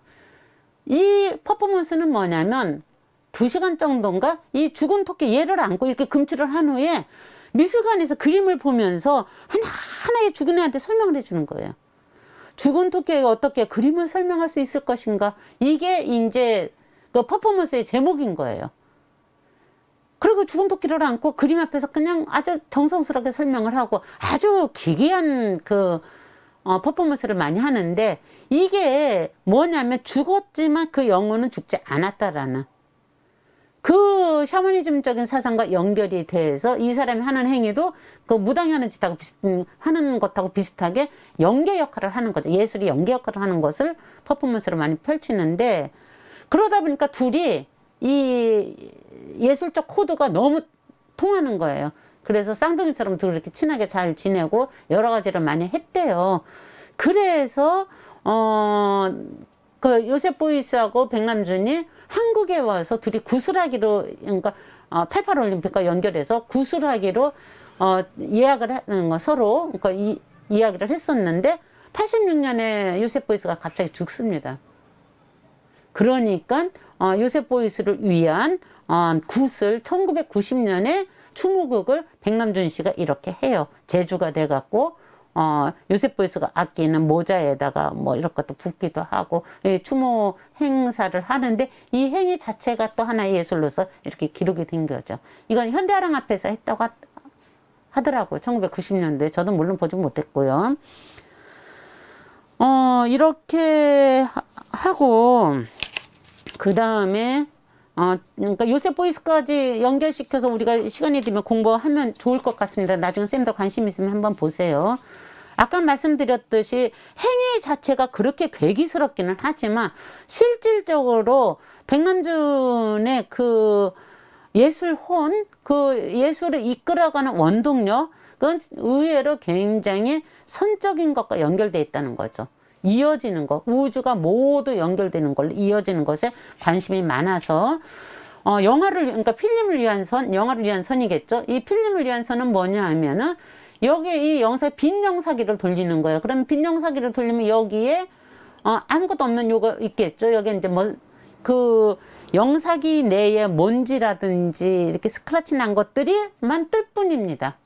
이 퍼포먼스는 뭐냐면 2시간 정도인가 이 죽은 토끼 얘를 안고 이렇게 금칠을 한 후에 미술관에서 그림을 보면서 하나하나의 죽은 애한테 설명을 해주는 거예요. 죽은 토끼가 어떻게 그림을 설명할 수 있을 것인가, 이게 이제 그 퍼포먼스의 제목인 거예요. 그리고 죽은 토끼를 안고 그림 앞에서 그냥 아주 정성스럽게 설명을 하고 아주 기괴한 그 퍼포먼스를 많이 하는데, 이게 뭐냐면 죽었지만 그 영혼은 죽지 않았다라는 그 샤머니즘적인 사상과 연결이 돼서 이 사람이 하는 행위도 그 무당이 하는 짓하고 하는 것하고 비슷하게 연계 역할을 하는 거죠. 예술이 연계 역할을 하는 것을 퍼포먼스로 많이 펼치는데, 그러다 보니까 둘이 이 예술적 코드가 너무 통하는 거예요. 그래서 쌍둥이처럼 둘이 이렇게 친하게 잘 지내고 여러 가지를 많이 했대요. 그래서 그 요셉 보이스하고 백남준이 한국에 와서 둘이 구슬하기로, 그러니까 88 올림픽과 연결해서 구슬하기로 예약을 하는 거 서로 그러니까 이야기를 했었는데 86년에 요셉 보이스가 갑자기 죽습니다. 그러니까 요셉 보이스를 위한 굿을 1990년에 추모극을 백남준 씨가 이렇게 해요. 제주가 돼갖고 요셉 보이스가 아끼는 모자에다가 뭐 이런 것도 붓기도 하고 추모 행사를 하는데, 이 행위 자체가 또 하나의 예술로서 이렇게 기록이 된 거죠. 이건 현대아랑 앞에서 했다고 하더라고요. 1990년도에. 저도 물론 보지 못했고요. 이렇게 하고 그 다음에 그러니까 요셉 보이스까지 연결시켜서 우리가 시간이 되면 공부하면 좋을 것 같습니다. 나중에 쌤도 관심 있으면 한번 보세요. 아까 말씀드렸듯이 행위 자체가 그렇게 괴기스럽기는 하지만 실질적으로 백남준의 그 예술혼, 그 예술을 이끌어가는 원동력, 그건 의외로 굉장히 선적인 것과 연결되어 있다는 거죠. 이어지는 것, 우주가 모두 연결되는 걸로 이어지는 것에 관심이 많아서 영화를, 그러니까 필름을 위한 선, 영화를 위한 선이겠죠. 이 필름을 위한 선은 뭐냐 하면은 여기에 이 영상에 빈 영상기를 돌리는 거예요. 그러면 빈 영상기를 돌리면 여기에 아무것도 없는 요거 있겠죠. 여기 이제 뭐 그 영상기 내에 먼지라든지 이렇게 스크래치 난 것들이만 뜰 뿐입니다.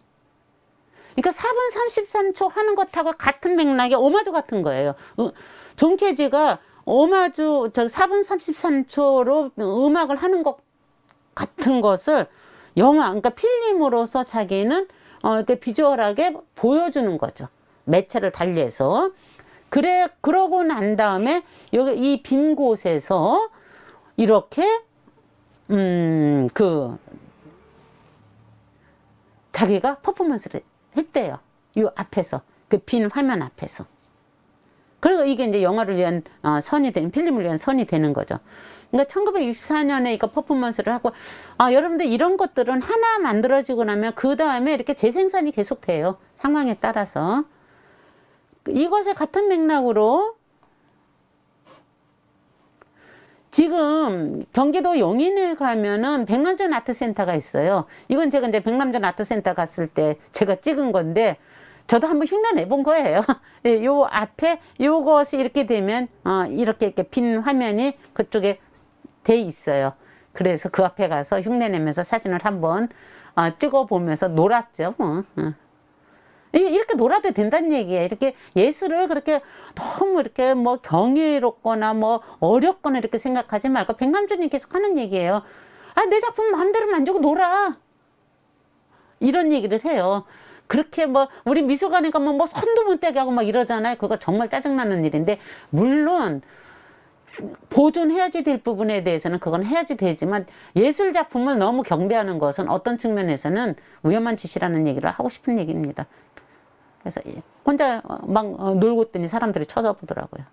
그러니까 4분 33초 하는 것하고 같은 맥락의 오마주 같은 거예요. 존 캐지가 오마주 4분 33초로 음악을 하는 것 같은 것을 영화, 그러니까 필름으로서 자기는 이렇게 비주얼하게 보여주는 거죠. 매체를 달리해서. 그러고 난 다음에 여기 이 빈 곳에서 이렇게 자기가 퍼포먼스를 했대요. 이 앞에서, 그 빈 화면 앞에서. 그리고 이게 이제 영화를 위한 선이 되는, 필름을 위한 선이 되는 거죠. 그러니까 1964년에 이거 퍼포먼스를 하고, 여러분들 이런 것들은 하나 만들어지고 나면 그 다음에 이렇게 재생산이 계속돼요. 상황에 따라서. 이것의 같은 맥락으로 지금 경기도 용인에 가면은 백남준 아트센터가 있어요. 이건 제가 이제 백남준 아트센터 갔을 때 제가 찍은 건데, 저도 한번 흉내 내본 거예요. 요 앞에 요것이 이렇게 되면 이렇게 빈 화면이 그쪽에 돼 있어요. 그래서 그 앞에 가서 흉내 내면서 사진을 한번 찍어 보면서 놀았죠. 이렇게 놀아도 된다는 얘기예요. 이렇게 예술을 그렇게 너무 이렇게 뭐 경이롭거나 뭐 어렵거나 이렇게 생각하지 말고 백남준이 계속 하는 얘기예요. 내 작품 마음대로 만지고 놀아. 이런 얘기를 해요. 그렇게 뭐 우리 미술관에 가면 뭐 손도 못 대게 하고 막 이러잖아요. 그거 정말 짜증나는 일인데, 물론 보존해야지 될 부분에 대해서는 그건 해야지 되지만, 예술 작품을 너무 경배하는 것은 어떤 측면에서는 위험한 짓이라는 얘기를 하고 싶은 얘기입니다. 그래서 혼자 막 놀고 있더니 사람들이 쳐다보더라고요.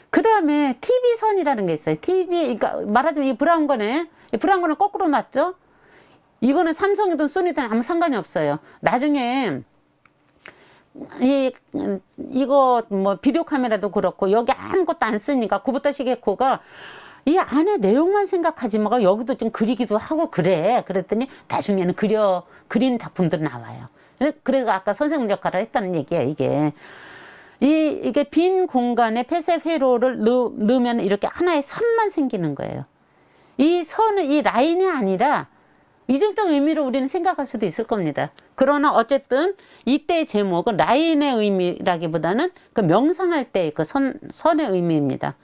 그 다음에 TV선이라는 게 있어요. 그러니까 말하자면 이 브라운 거네. 이 브라운 거는 거꾸로 놨죠. 이거는 삼성이든 소니든 아무 상관이 없어요. 나중에 이거 뭐 비디오 카메라도 그렇고 여기 아무것도 안 쓰니까 구부터 시게코가 이 안에 내용만 생각하지 마. 여기도 좀 그리기도 하고 그래. 그랬더니 나중에는 그린 작품들 나와요. 그래서 아까 선생님 역할을 했다는 얘기예요. 이게 빈 공간에 폐쇄 회로를 넣으면 이렇게 하나의 선만 생기는 거예요. 이 선은 이 라인이 아니라 이중적 의미로 우리는 생각할 수도 있을 겁니다. 그러나 어쨌든 이때의 제목은 라인의 의미라기보다는 그 명상할 때의 그 선의 의미입니다.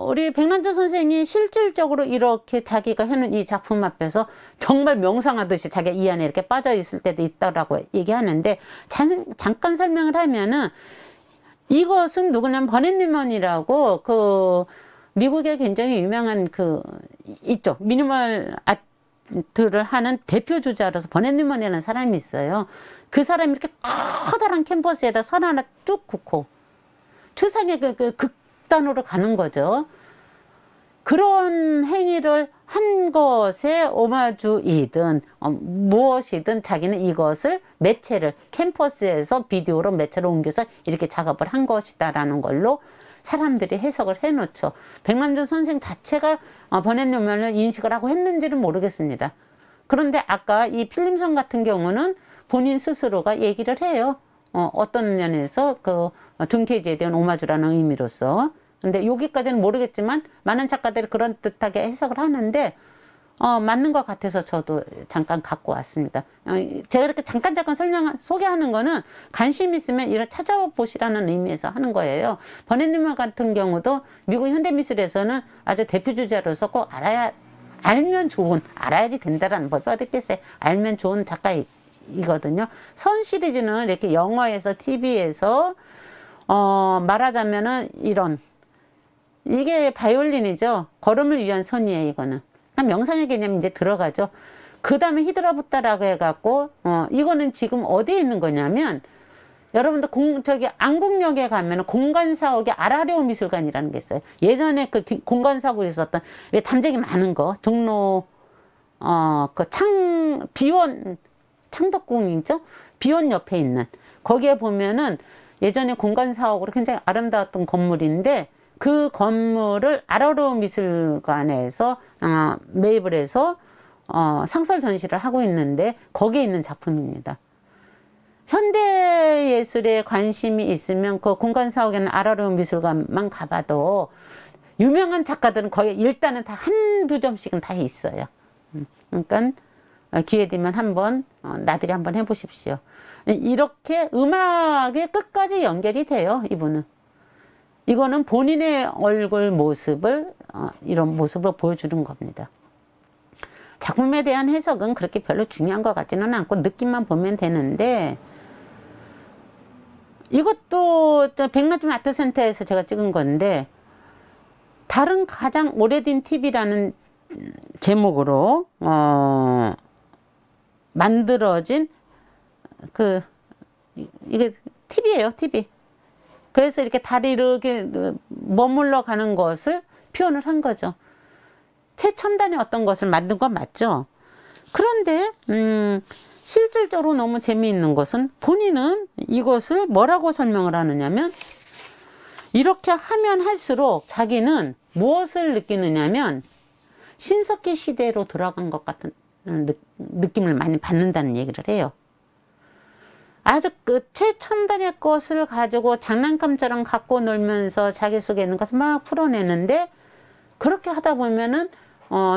우리 백남준 선생이 실질적으로 이렇게 자기가 해놓은 이 작품 앞에서 정말 명상하듯이 자기가 이 안에 이렇게 빠져 있을 때도 있다라고 얘기하는데, 잠깐 설명을 하면은 이것은 누구냐면 버넷 뉴먼이라고 그 미국의 굉장히 유명한 있죠. 미니멀 아트를 하는 대표 주자로서 버넷 뉴먼이라는 사람이 있어요. 그 사람이 이렇게 커다란 캔버스에다 선 하나 쭉 긋고 추상의 극단으로 가는 거죠. 그런 행위를 한 것에 오마주이든 무엇이든 자기는 이것을 매체를 캠퍼스에서 비디오로 매체로 옮겨서 이렇게 작업을 한 것이다라는 걸로 사람들이 해석을 해놓죠. 백남준 선생 자체가 버넷 뉴먼을 인식을 하고 했는지는 모르겠습니다. 그런데 아까 이 필름선 같은 경우는 본인 스스로가 얘기를 해요. 어떤 면에서 존 케이지에 대한 오마주라는 의미로서. 근데 여기까지는 모르겠지만 많은 작가들이 그런 뜻하게 해석을 하는데 맞는 것 같아서 저도 잠깐 갖고 왔습니다. 제가 이렇게 잠깐 소개하는 거는 관심 있으면 이런 찾아보시라는 의미에서 하는 거예요. 버넷 뉴먼 같은 경우도 미국 현대미술에서는 아주 대표 주자로서 꼭 알아야지 된다라는 법이 어디 있겠어요. 알면 좋은 작가이거든요. 선 시리즈는 이렇게 영화에서 TV에서 말하자면은 이런 이게 바이올린이죠. 걸음을 위한 손이에요, 이거는. 명상의 개념이 이제 들어가죠. 그 다음에 히드라부타라고 해갖고, 이거는 지금 어디에 있는 거냐면, 여러분들 저기 안국역에 가면은 공간사옥의 아라레오 미술관이라는 게 있어요. 예전에 그 공간사옥에 있었던 담쟁이 많은 거, 종로, 그 창덕궁이죠? 비원 옆에 있는. 거기에 보면은 예전에 공간사옥으로 굉장히 아름다웠던 건물인데, 그 건물을 아라레오 미술관에서, 매입을 해서, 상설 전시를 하고 있는데, 거기에 있는 작품입니다. 현대예술에 관심이 있으면 그 공간사옥에는 아라레오 미술관만 가봐도 유명한 작가들은 거의 일단은 다 한두 점씩은 다 있어요. 그러니까 기회 되면 한번 나들이 한번 해보십시오. 이렇게 음악에 끝까지 연결이 돼요, 이분은. 이거는 본인의 얼굴 모습을 이런 모습으로 보여주는 겁니다. 작품에 대한 해석은 그렇게 별로 중요한 것 같지는 않고 느낌만 보면 되는데, 이것도 백나줌 아트센터에서 제가 찍은 건데, 다른 가장 오래된 TV라는 제목으로 만들어진 이게 TV예요, TV. 그래서 이렇게 다리를 이렇게 머물러 가는 것을 표현을 한 거죠. 최첨단의 어떤 것을 만든 건 맞죠. 그런데 실질적으로 너무 재미있는 것은 본인은 이것을 뭐라고 설명을 하느냐면, 이렇게 하면 할수록 자기는 무엇을 느끼느냐면 신석기 시대로 돌아간 것 같은 느낌을 많이 받는다는 얘기를 해요. 아주 그 최첨단의 것을 가지고 장난감처럼 갖고 놀면서 자기 속에 있는 것을 막 풀어내는데, 그렇게 하다 보면은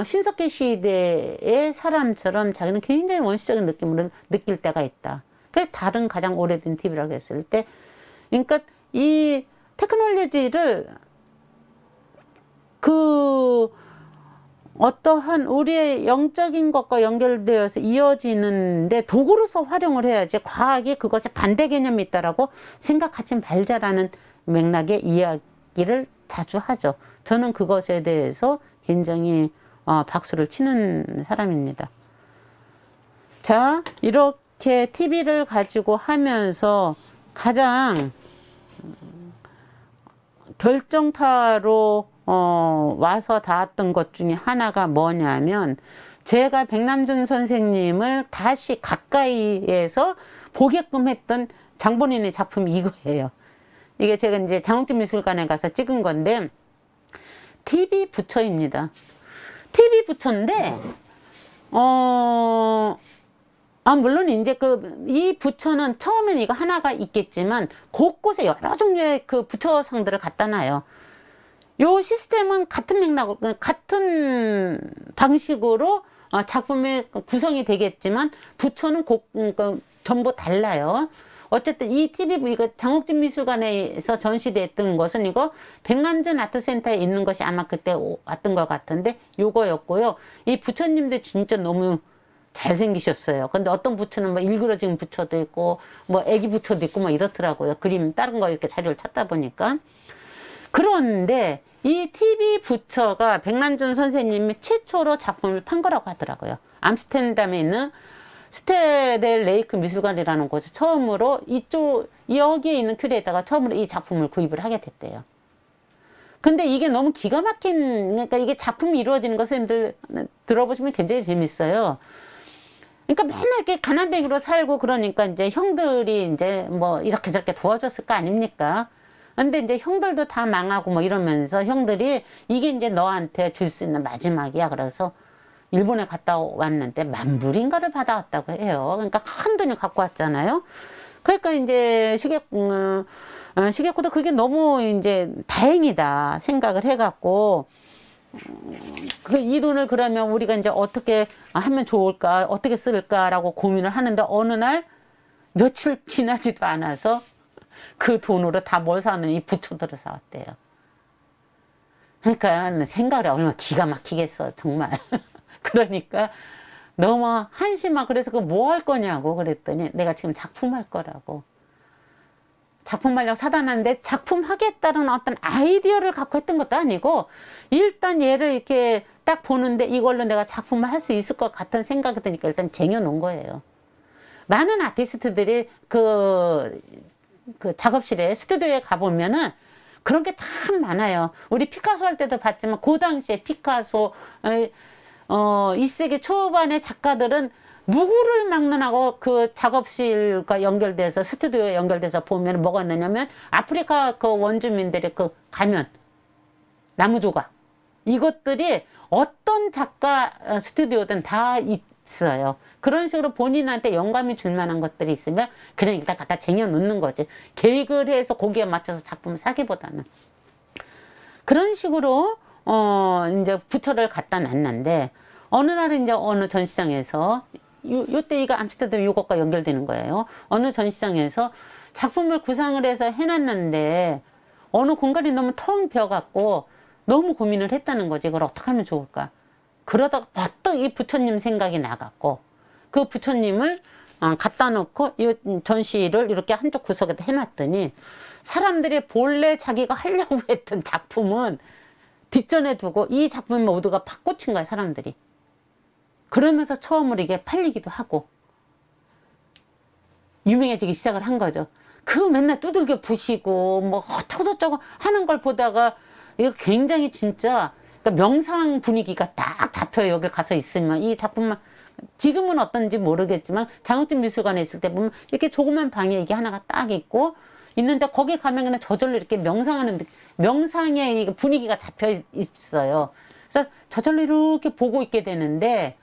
신석기 시대의 사람처럼 자기는 굉장히 원시적인 느낌으로 느낄 때가 있다. 그게 다른 가장 오래된 TV라고 했을 때, 그러니까 이 테크놀로지를 어떠한 우리의 영적인 것과 연결되어서 이어지는데 도구로서 활용을 해야지 과학이 그것에 반대 개념이 있다라고 생각하지 말자라는 맥락의 이야기를 자주 하죠. 저는 그것에 대해서 굉장히 박수를 치는 사람입니다. 자, 이렇게 TV를 가지고 하면서 가장 결정타로 와서 닿았던 것 중에 하나가 뭐냐면, 제가 백남준 선생님을 다시 가까이에서 보게끔 했던 장본인의 작품이 이거예요. 이게 제가 이제 장옥진 미술관에 가서 찍은 건데, TV 부처입니다. TV 부처인데, 물론 이제 이 부처는 처음엔 이거 하나가 있겠지만, 곳곳에 여러 종류의 그 부처상들을 갖다 놔요. 요 시스템은 같은 맥락으로, 같은 방식으로 작품의 구성이 되겠지만, 부처는 전부 달라요. 어쨌든 이 TV, 이거 장옥진 미술관에서 전시됐던 것은 이거 백남준 아트센터에 있는 것이 아마 그때 왔던 것 같은데, 요거였고요. 이 부처님들 진짜 너무 잘생기셨어요. 근데 어떤 부처는 뭐 일그러진 부처도 있고, 뭐 애기 부처도 있고, 뭐 이렇더라고요. 그림, 다른 거 이렇게 자료를 찾다 보니까. 그런데 이 TV 부처가 백남준 선생님이 최초로 작품을 판 거라고 하더라고요. 암스테르담에 있는 스테델 레이크 미술관이라는 곳에 처음으로 여기에 있는 큐레이터가 처음으로 이 작품을 구입을 하게 됐대요. 근데 이게 너무 기가 막힌, 그러니까 이게 작품이 이루어지는 거 선생님들 들어보시면 굉장히 재밌어요. 그러니까 맨날 이렇게 가난뱅이로 살고 그러니까 이제 형들이 이제 뭐 이렇게 저렇게 도와줬을 거 아닙니까? 근데 이제 형들도 다 망하고 뭐 이러면서 형들이 이게 이제 너한테 줄 수 있는 마지막이야. 그래서 일본에 갔다 왔는데 10,000불인가를 받아왔다고 해요. 그러니까 큰 돈을 갖고 왔잖아요. 그러니까 이제 시게코도 그게 너무 이제 다행이다 생각을 해갖고, 이 돈을 그러면 우리가 이제 어떻게 하면 좋을까, 어떻게 쓸까라고 고민을 하는데, 어느 날 며칠 지나지도 않아서 그 돈으로 다 뭘 사느냐, 이 부처들을 사왔대요. 그러니까 생각을 얼마나 기가 막히겠어, 정말. 그러니까 너무 한심하고, 그래서 그 뭐 할 거냐고 그랬더니 내가 지금 작품 할 거라고. 작품하려고 사다 놨는데 작품하겠다는 어떤 아이디어를 갖고 했던 것도 아니고 일단 얘를 이렇게 딱 보는데 이걸로 내가 작품을 할 수 있을 것 같은 생각이 드니까 일단 쟁여놓은 거예요. 많은 아티스트들이 그 작업실에 스튜디오에 가보면은 그런 게 참 많아요. 우리 피카소 할 때도 봤지만 그 당시에 피카소 20세기 초반의 작가들은 누구를 막론하고 그 작업실과 연결돼서 스튜디오에 연결돼서 보면 뭐가 있느냐면 아프리카 그 원주민들의 그 가면, 나무 조각, 이것들이 어떤 작가 스튜디오든 다 있어요. 그런 식으로 본인한테 영감이 줄 만한 것들이 있으면 그냥 일단 갖다 쟁여 놓는 거지. 계획을 해서 거기에 맞춰서 작품을 사기보다는. 그런 식으로 이제 부처를 갖다 놨는데 어느 날은 이제 어느 전시장에서 요때 이거 암스테르담 이것과 연결되는 거예요. 어느 전시장에서 작품을 구상을 해서 해놨는데 어느 공간이 너무 텅 비어갖고 너무 고민을 했다는 거지. 이걸 어떻게 하면 좋을까. 그러다가 버떡 이 부처님 생각이 나갖고 그 부처님을 갖다 놓고 이 전시를 이렇게 한쪽 구석에다 해놨더니 사람들이 본래 자기가 하려고 했던 작품은 뒷전에 두고 이 작품 모두가 팍 꽂힌 거야, 사람들이. 그러면서 처음으로 이게 팔리기도 하고 유명해지기 시작을 한 거죠. 그 맨날 두들겨 부시고 뭐 어쩌고저쩌고 하는 걸 보다가 이거 굉장히 진짜 그러니까 명상 분위기가 딱 잡혀요. 여기 가서 있으면 이 작품만 지금은 어떤지 모르겠지만 장우증 미술관에 있을 때 보면 이렇게 조그만 방에 이게 하나가 딱 있고 있는데 거기 가면 그냥 저절로 이렇게 명상하는 명상의 분위기가 잡혀 있어요. 그래서 저절로 이렇게 보고 있게 되는데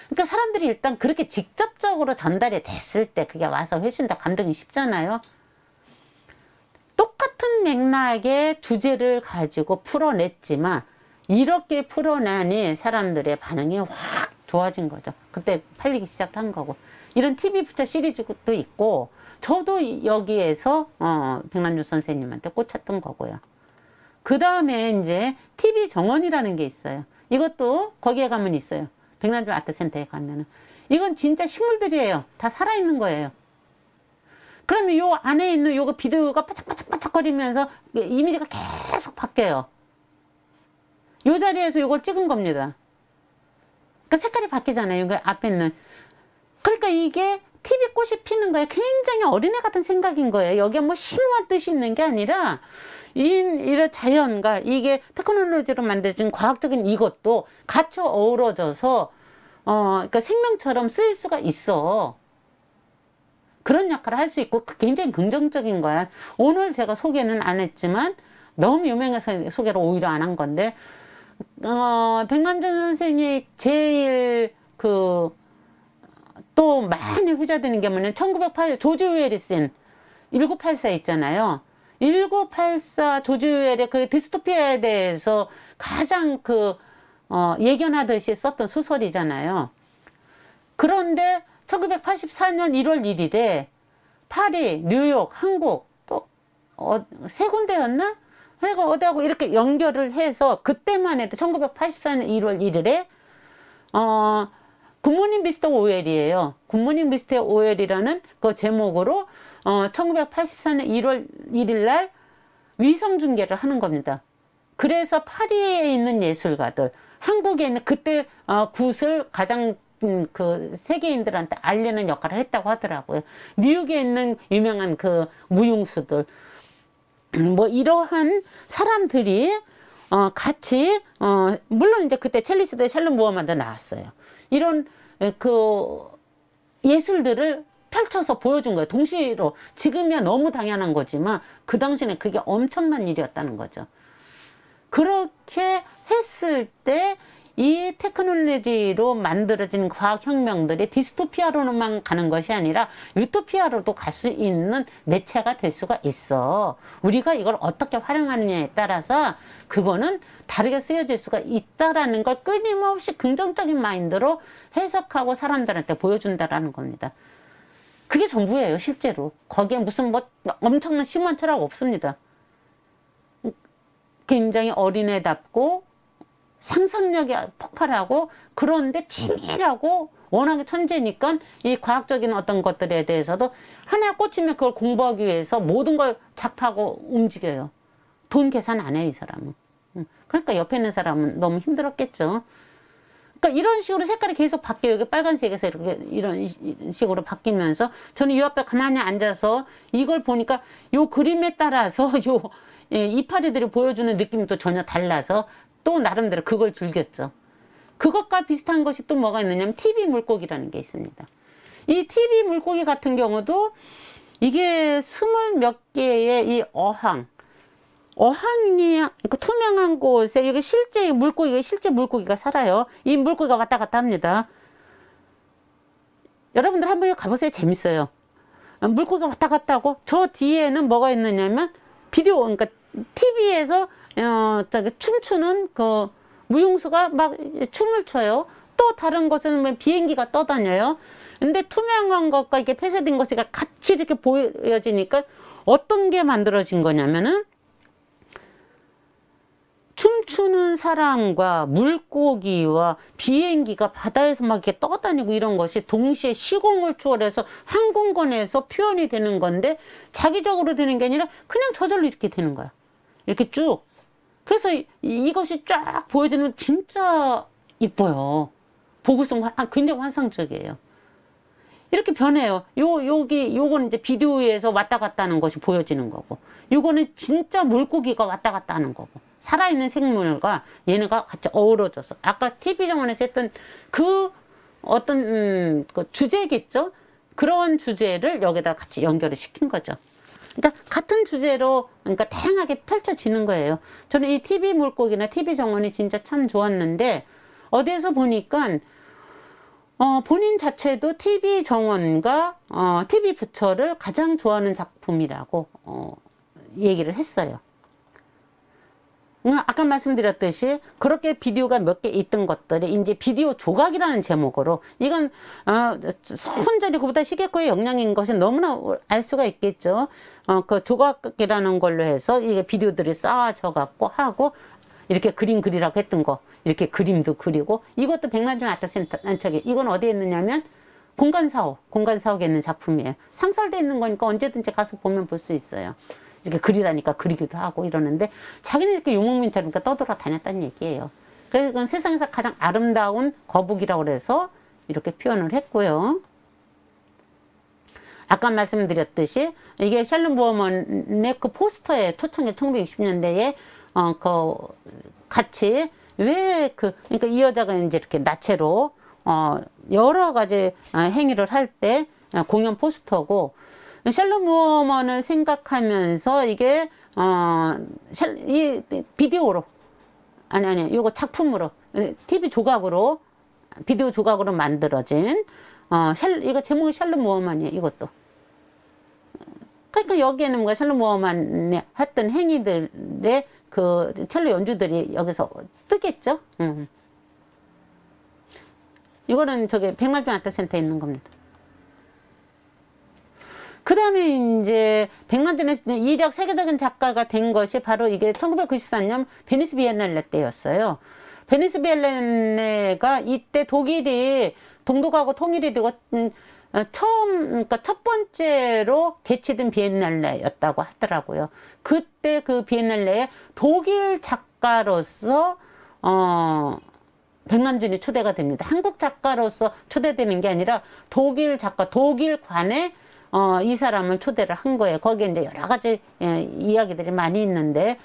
그러니까 사람들이 일단 그렇게 직접적으로 전달이 됐을 때 그게 와서 훨씬 더 감동이 쉽잖아요. 똑같은 맥락의 주제를 가지고 풀어냈지만 이렇게 풀어내니 사람들의 반응이 확 좋아진 거죠. 그때 팔리기 시작을 한 거고. 이런 TV 부처 시리즈도 있고 저도 여기에서 백남주 선생님한테 꽂혔던 거고요. 그 다음에 이제 TV 정원이라는 게 있어요. 이것도 거기에 가면 있어요. 백남주 아트센터에 가면은. 이건 진짜 식물들이에요. 다 살아있는 거예요. 그러면 요 안에 있는 요거 비드가 바짝바짝바짝거리면서 이미지가 계속 바뀌어요. 요 자리에서 요걸 찍은 겁니다. 그러니까 색깔이 바뀌잖아요. 그 앞에 있는. 그러니까 이게 TV 꽃이 피는 거에 굉장히 어린애 같은 생각인 거예요. 여기에 뭐 심오한 뜻이 있는 게 아니라 이런 자연과 이게 테크놀로지로 만들어진 과학적인 이것도 같이 어우러져서 그러니까 생명처럼 쓰일 수가 있어. 그런 역할을 할 수 있고 굉장히 긍정적인 거야. 오늘 제가 소개는 안 했지만 너무 유명해서 소개를 오히려 안 한 건데 백남준 선생이 제일 또 많이 회자되는 게 뭐냐면 1908 조지 오웰이 쓴 1984 있잖아요. 1984 조지 오웰의 그 디스토피아에 대해서 가장 예견하듯이 썼던 소설이잖아요. 그런데 1984년 1월 1일에 파리, 뉴욕, 한국 또 세 군데였나? 그러니까 어디하고 이렇게 연결을 해서 그때만 해도 1984년 1월 1일에 굿모닝 미스터 오웰이에요. 굿모닝 미스터 오웰이라는 그 제목으로 1984년 1월 1일 날 위성 중계를 하는 겁니다. 그래서 파리에 있는 예술가들, 한국에 있는 그때 굿을 가장 세계인들한테 알리는 역할을 했다고 하더라고요. 뉴욕에 있는 유명한 무용수들, 뭐 이러한 사람들이 같이 물론 이제 그때 첼리스트 샬롬 무함마드 나왔어요. 이런 예술들을 펼쳐서 보여준 거예요. 동시로 지금이야 너무 당연한 거지만 그 당시에는 그게 엄청난 일이었다는 거죠. 그렇게 했을 때 이 테크놀로지로 만들어진 과학혁명들이 디스토피아로만 가는 것이 아니라 유토피아로도 갈 수 있는 매체가 될 수가 있어. 우리가 이걸 어떻게 활용하느냐에 따라서 그거는 다르게 쓰여질 수가 있다라는 걸 끊임없이 긍정적인 마인드로 해석하고 사람들한테 보여준다라는 겁니다. 그게 전부예요, 실제로. 거기에 무슨 뭐 엄청난 심오한 철학 없습니다. 굉장히 어린애답고 상상력이 폭발하고 그런데 치밀하고 워낙에 천재니까 이 과학적인 어떤 것들에 대해서도 하나에 꽂히면 그걸 공부하기 위해서 모든 걸 작파하고 움직여요. 돈 계산 안 해요, 이 사람은. 그러니까 옆에 있는 사람은 너무 힘들었겠죠. 그러니까 이런 식으로 색깔이 계속 바뀌어요. 여기 빨간색에서 이렇게 이런 식으로 바뀌면서 저는 이 앞에 가만히 앉아서 이걸 보니까 요 그림에 따라서 요 이파리들이 보여주는 느낌이 또 전혀 달라서 또 나름대로 그걸 즐겼죠. 그것과 비슷한 것이 또 뭐가 있느냐면 TV 물고기라는 게 있습니다. 이 TV 물고기 같은 경우도 이게 20몇 개의 이 어항이 그 투명한 곳에 이게 실제 물고기가 살아요. 이 물고기가 왔다 갔다 합니다. 여러분들 한번 여기 가보세요. 재밌어요. 물고기가 왔다 갔다 하고 저 뒤에는 뭐가 있느냐면 비디오, 그러니까 TV에서 춤추는 그 무용수가 막 춤을 춰요. 또 다른 곳에는 비행기가 떠다녀요. 근데 투명한 것과 이렇게 폐쇄된 것이 같이 이렇게 보여지니까 어떤 게 만들어진 거냐면은 춤추는 사람과 물고기와 비행기가 바다에서 막 이렇게 떠다니고 이런 것이 동시에 시공을 초월해서 한 공간에서 표현이 되는 건데 자기적으로 되는 게 아니라 그냥 저절로 이렇게 되는 거야. 이렇게 쭉. 그래서 이것이 쫙 보여지는 진짜 이뻐요. 보고서 굉장히 환상적이에요. 이렇게 변해요. 요거는 이제 비디오에서 왔다 갔다 하는 것이 보여지는 거고, 요거는 진짜 물고기가 왔다 갔다 하는 거고, 살아있는 생물과 얘네가 같이 어우러져서 아까 TV 정원에서 했던 그 어떤 그 주제겠죠? 그런 주제를 여기다 같이 연결을 시킨 거죠. 그러니까 같은 주제로 그러니까 다양하게 펼쳐지는 거예요. 저는 이 TV 물고기나 TV 정원이 진짜 참 좋았는데 어디에서 보니까 본인 자체도 TV 정원과 TV 부처를 가장 좋아하는 작품이라고 얘기를 했어요. 아까 말씀드렸듯이 그렇게 비디오가 몇 개 있던 것들이 이제 비디오 조각이라는 제목으로 이건 손절이 그보다 시계코의 역량인 것이 너무나 알 수가 있겠죠. 그 조각이라는 걸로 해서 이게 비디오들이 쌓아져 갖고 하고 이렇게 그림 그리라고 했던 거 이렇게 그림도 그리고 이것도 백만종 아트센터 이건 어디에 있느냐면 공간사옥에 있는 작품이에요. 상설되어 있는 거니까 언제든지 가서 보면 볼 수 있어요. 이렇게 그리라니까 그리기도 하고 이러는데 자기는 이렇게 유목민처럼 떠돌아다녔다는 얘기예요. 그래서 그건 세상에서 가장 아름다운 거북이라고 그래서 이렇게 표현을 했고요. 아까 말씀드렸듯이 이게 샬롬 보어먼의 그 포스터에 초창기 1960년대에 그 같이 그러니까 이 여자가 이제 이렇게 나체로 여러 가지 행위를 할 때 공연 포스터고 샬롬 보어먼을 생각하면서 이게 이 비디오로 아니 이거 작품으로 TV 조각으로 비디오 조각으로 만들어진 이거 제목이 샬롬 보어먼이에요. 이것도. 그러니까 여기에는 뭔가 샬롬 보어먼이 했던 행위들의 그 첼로 연주들이 여기서 뜨겠죠. 이거는 저기 백만병 아트센터에 있는 겁니다. 그 다음에 이제 백만전의 이력 세계적인 작가가 된 것이 바로 이게 1994년 베니스 비엔날레 때였어요. 베니스 비엔날레가 이때 독일이 동독하고 통일이 되고 그러니까 첫 번째로 개최된 비엔날레였다고 하더라고요. 그때 그 비엔날레에 독일 작가로서 백남준이 초대가 됩니다. 한국 작가로서 초대되는 게 아니라 독일 작가, 독일관에 이 사람을 초대를 한 거예요. 거기에 이제 여러 가지 이야기들이 많이 있는데,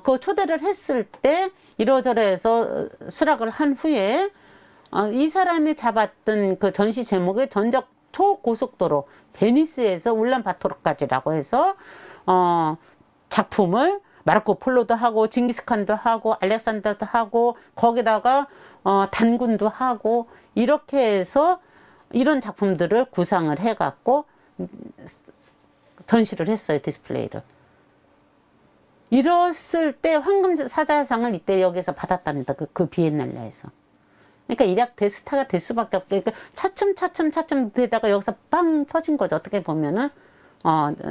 그 초대를 했을 때 이러저러해서 수락을 한 후에, 이 사람이 잡았던 그 전시 제목이 전적 초고속도로, 베니스에서 울란바토르까지라고 해서, 작품을 마르코 폴로도 하고, 징기스칸도 하고, 알렉산더도 하고, 거기다가, 단군도 하고, 이렇게 해서 이런 작품들을 구상을 해갖고, 전시를 했어요. 디스플레이를. 이랬을 때 황금 사자상을 이때 여기서 받았답니다. 그 비엔날레에서. 그러니까 일약 대스타가 될 수밖에 없게 그러니까 차츰 되다가 여기서 빵 터진 거죠. 어떻게 보면은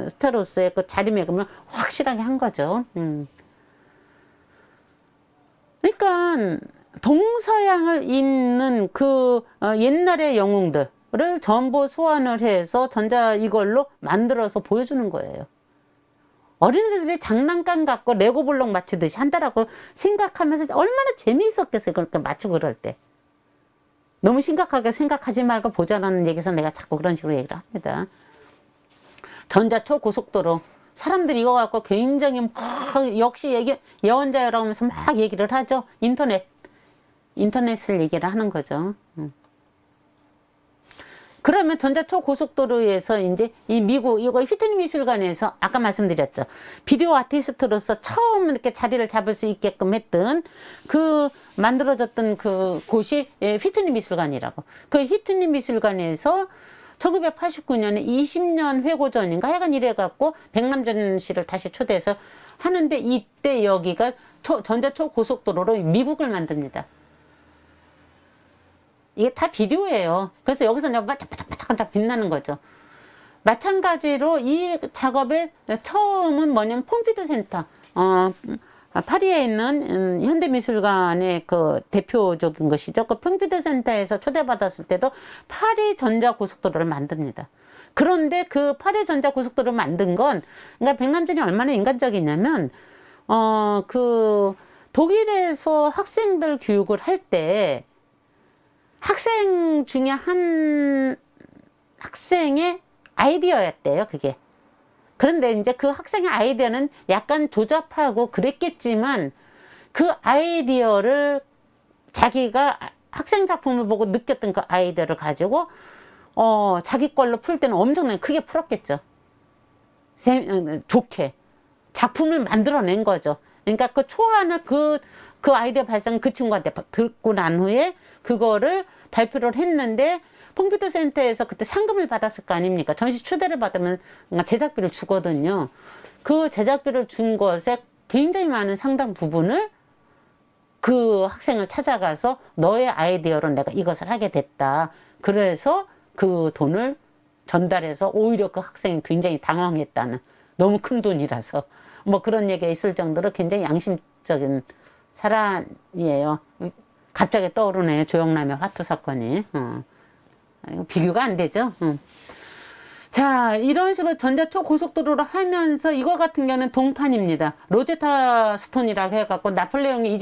스타로스의 그 자리매김을 확실하게 한 거죠. 그러니까 동서양을 잇는 그 옛날의 영웅들을 전부 소환을 해서 전자 이걸로 만들어서 보여주는 거예요. 어린애들이 장난감 갖고 레고블록 맞추듯이 한다라고 생각하면서 얼마나 재미있었겠어요. 그렇게 맞추고 그럴 때. 너무 심각하게 생각하지 말고 보자라는 얘기에서 내가 자꾸 그런 식으로 얘기를 합니다. 전자 초고속도로. 사람들이 이거 갖고 굉장히 막 역시 예언자라고 하면서 막 얘기를 하죠. 인터넷을 얘기를 하는 거죠. 그러면 전자 초고속도로에서 이제 이 미국 이거 휘트니 미술관에서 아까 말씀드렸죠. 비디오 아티스트로서 처음 이렇게 자리를 잡을 수 있게끔 했던 그 만들어졌던 그 곳이 휘트니 미술관이라고. 그 휘트니 미술관에서 1989년에 20년 회고 전인가 하여간 이래 갖고 백남준 씨를 다시 초대해서 하는데 이때 여기가 전자 초고속도로로 미국을 만듭니다. 이게 다 비디오예요. 그래서 여기서 내가 반짝반짝 빛나는 거죠. 마찬가지로 이 작업의 처음은 뭐냐면 폼피두 센터, 파리에 있는 현대미술관의 그 대표적인 것이죠. 그 폼피두 센터에서 초대받았을 때도 파리 전자고속도로를 만듭니다. 그런데 그 파리 전자고속도로를 만든 건, 그러니까 백남준이 얼마나 인간적이냐면, 그 독일에서 학생들 교육을 할 때 학생 중에 한 학생의 아이디어였대요, 그게. 그런데 이제 그 학생의 아이디어는 약간 조잡하고 그랬겠지만 그 아이디어를 자기가 학생 작품을 보고 느꼈던 그 아이디어를 가지고 자기 걸로 풀 때는 엄청나게 크게 풀었겠죠. 좋게. 작품을 만들어낸 거죠. 그러니까 그 초안을 그 아이디어 발상 그 친구한테 듣고 난 후에 그거를 발표를 했는데 폼피두 센터에서 그때 상금을 받았을 거 아닙니까? 전시 초대를 받으면 제작비를 주거든요. 그 제작비를 준 것에 굉장히 많은 상당 부분을 그 학생을 찾아가서 너의 아이디어로 내가 이것을 하게 됐다. 그래서 그 돈을 전달해서 오히려 그 학생이 굉장히 당황했다는, 너무 큰 돈이라서 뭐 그런 얘기가 있을 정도로 굉장히 양심적인 사람이에요. 갑자기 떠오르네요. 조영남의 화투 사건이. 비교가 안 되죠. 자, 이런 식으로 전자 초고속도로를 하면서 이거 같은 경우는 동판입니다. 로제타 스톤이라고 해갖고 나폴레옹이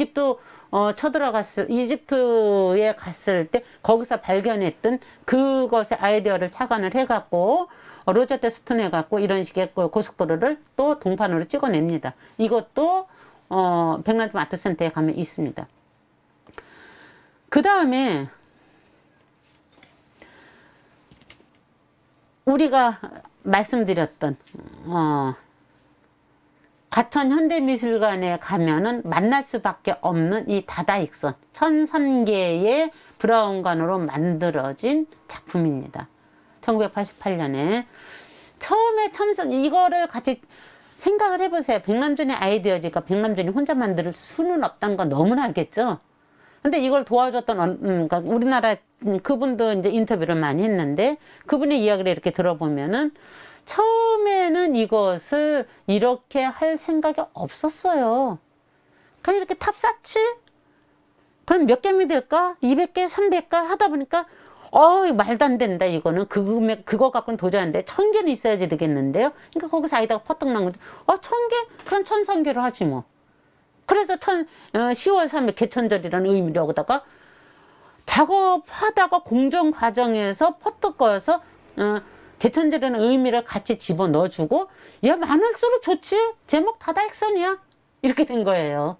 이집트에 갔을 때 거기서 발견했던 그것의 아이디어를 착안을 해갖고 로제타 스톤 해갖고 이런 식의 고속도로를 또 동판으로 찍어냅니다. 이것도 백남준 아트센터에 가면 있습니다. 그 다음에 우리가 말씀드렸던 과천 현대미술관에 가면은 만날 수밖에 없는 이 다다익선 1003개의 브라운관으로 만들어진 작품입니다. 1988년에 처음에 이거를 같이 생각을 해보세요. 백남준의 아이디어지가 백남준이 혼자 만들 수는 없다는 건 너무나 알겠죠. 근데 이걸 도와줬던 그러니까 우리나라 그분도 이제 인터뷰를 많이 했는데 그분의 이야기를 이렇게 들어보면은 처음에는 이것을 이렇게 할 생각이 없었어요. 그냥 이렇게 탑 쌓지? 그럼 몇 개면 될까? 200개, 300개 하다 보니까 말도 안 된다. 이거는 그거 갖고는 도저히 안 돼. 1000개는 있어야지 되겠는데요. 그러니까 거기서 아이다가 퍼뜩 난 거죠. 1000개? 그럼 1003개로 하지 뭐. 그래서 10월 3일 개천절이라는 의미로 여기다가 작업하다가 공정 과정에서 퍼뜩 꺼서 개천절이라는 의미를 같이 집어넣어주고 야 많을수록 좋지. 제목 다다익선이야. 이렇게 된 거예요.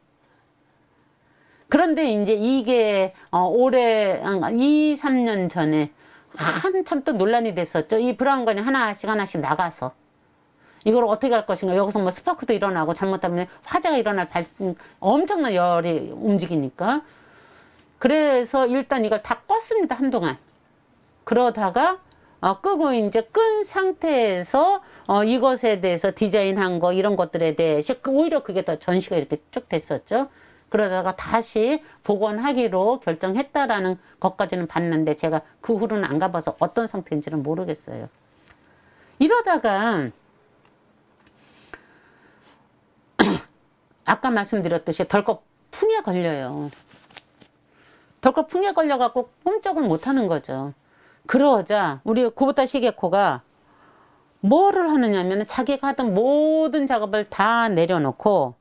그런데 이제 이게 올해 2, 3년 전에 한참 또 논란이 됐었죠. 이 브라운관이 하나씩 나가서 이걸 어떻게 할 것인가. 여기서 뭐 스파크도 일어나고 잘못하면 화재가 일어날 엄청난 열이 움직이니까. 그래서 일단 이걸 다 껐습니다. 한동안. 그러다가 끄고 이제 끈 상태에서 이것에 대해서 디자인한 거 이런 것들에 대해서 오히려 그게 더 전시가 이렇게 쭉 됐었죠. 그러다가 다시 복원하기로 결정했다라는 것까지는 봤는데 제가 그 후로는 안 가봐서 어떤 상태인지는 모르겠어요. 이러다가 아까 말씀드렸듯이 덜컥 풍에 걸려요. 덜컥 풍에 걸려갖고 꼼짝을 못하는 거죠. 그러자 우리 구보타 시게코가 뭐를 하느냐면 자기가 하던 모든 작업을 다 내려놓고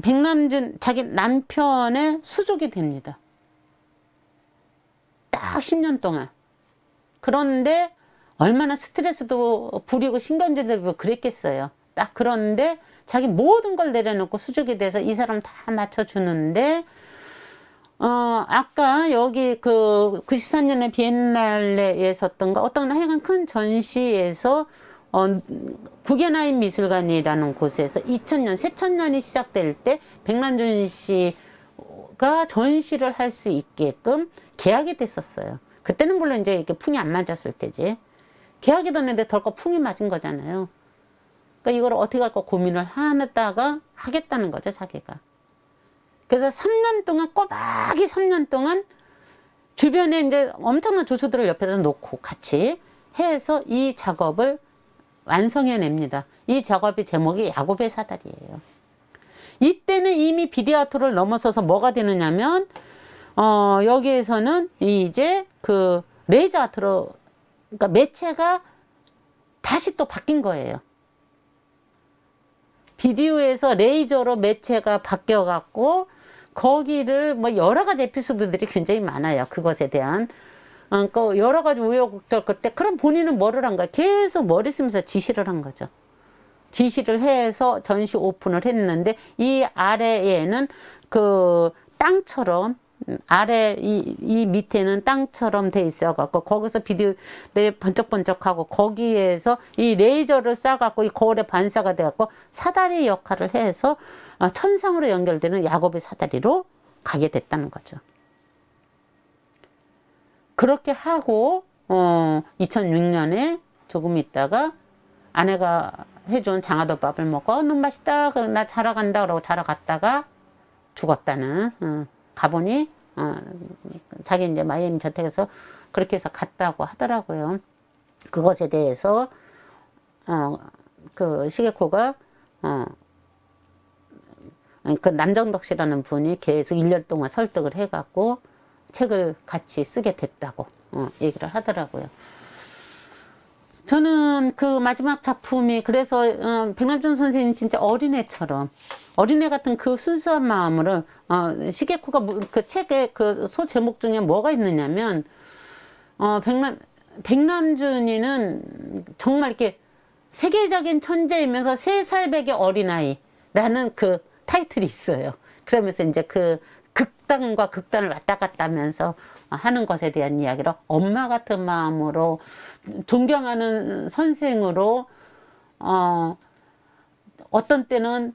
백남준 자기 남편의 수족이 됩니다. 딱 10년 동안. 그런데 얼마나 스트레스도 부리고 신경질도 그랬겠어요. 딱 그런데 자기 모든 걸 내려놓고 수족이 돼서 이 사람 다 맞춰주는데 아까 여기 그 94년에 비엔날레에 섰던가 어떤 하여간 큰 전시에서 구겐하임 미술관이라는 곳에서 2000년 새천년이 시작될 때 백남준 씨가 전시를 할 수 있게끔 계약이 됐었어요. 그때는 물론 이제 이렇게 풍이 안 맞았을 때지. 계약이 됐는데 덜컥 풍이 맞은 거잖아요. 그러니까 이걸 어떻게 할까 고민을 하다가 하겠다는 거죠, 자기가. 그래서 3년 동안 꼬박이 3년 동안 주변에 이제 엄청난 조수들을 옆에다 놓고 같이 해서 이 작업을 완성해냅니다. 이 작업의 제목이 야곱의 사다리예요. 이때는 이미 비디아토를 넘어서서 뭐가 되느냐면 여기에서는 이제 그 레이저 아트로 그러니까 매체가 다시 또 바뀐 거예요. 비디오에서 레이저로 매체가 바뀌어 갖고 거기를 뭐 여러 가지 에피소드들이 굉장히 많아요. 그것에 대한 그 여러 가지 우여곡절 그때 그럼 본인은 뭐를 한 거야? 계속 머리 쓰면서 지시를 한 거죠. 지시를 해서 전시 오픈을 했는데 이 아래에는 그 땅처럼 아래 이 밑에는 땅처럼 돼 있어 갖고 거기서 비디오들이 번쩍번쩍하고 거기에서 이 레이저를 쏴 갖고 이 거울에 반사가 돼 갖고 사다리 역할을 해서 천상으로 연결되는 야곱의 사다리로 가게 됐다는 거죠. 그렇게 하고 2006년에 조금 있다가 아내가 해준 장아덮밥을 먹고 눈 맛있다 나 자러 간다 그러고 자러 갔다가 죽었다는 가보니 자기 이제 마이애미 저택에서 그렇게 해서 갔다고 하더라고요. 그것에 대해서 그 시게코가 그 남정덕 씨라는 분이 계속 1년 동안 설득을 해갖고 책을 같이 쓰게 됐다고 얘기를 하더라고요. 저는 그 마지막 작품이 그래서 백남준 선생님 진짜 어린애처럼 어린애 같은 그 순수한 마음으로 시게코가 그 책의 그 소 제목 중에 뭐가 있느냐면 백남준이는 정말 이렇게 세계적인 천재이면서 3살백의 어린아이라는 그 타이틀이 있어요. 그러면서 이제 그 극단과 극단을 왔다 갔다 하면서 하는 것에 대한 이야기로 엄마 같은 마음으로 존경하는 선생으로 어떤 때는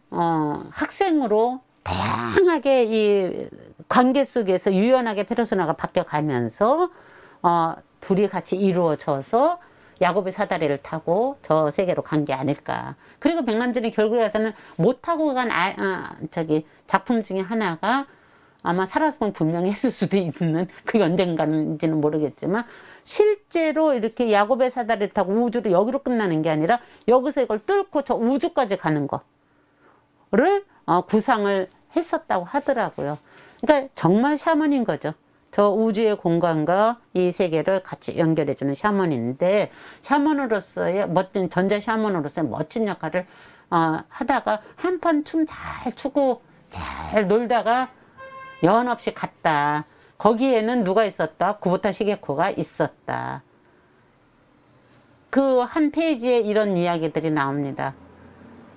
학생으로 다양하게 이 관계 속에서 유연하게 페르소나가 바뀌어가면서 둘이 같이 이루어져서 야곱의 사다리를 타고 저 세계로 간 게 아닐까. 그리고 백남준이 결국에 와서는 못 타고 간 작품 중에 하나가 아마 살아서 보면 분명히 했을 수도 있는 그게 언젠가인지는 모르겠지만 실제로 이렇게 야곱의 사다리를 타고 우주로 여기로 끝나는 게 아니라 여기서 이걸 뚫고 저 우주까지 가는 거를 구상을 했었다고 하더라고요. 그러니까 정말 샤먼인 거죠. 저 우주의 공간과 이 세계를 같이 연결해주는 샤먼인데 샤먼으로서의 멋진 전자 샤먼으로서의 멋진 역할을 하다가 한판 춤 잘 추고 잘 놀다가 연 없이 갔다. 거기에는 누가 있었다? 구보타 시게코가 있었다. 그 한 페이지에 이런 이야기들이 나옵니다.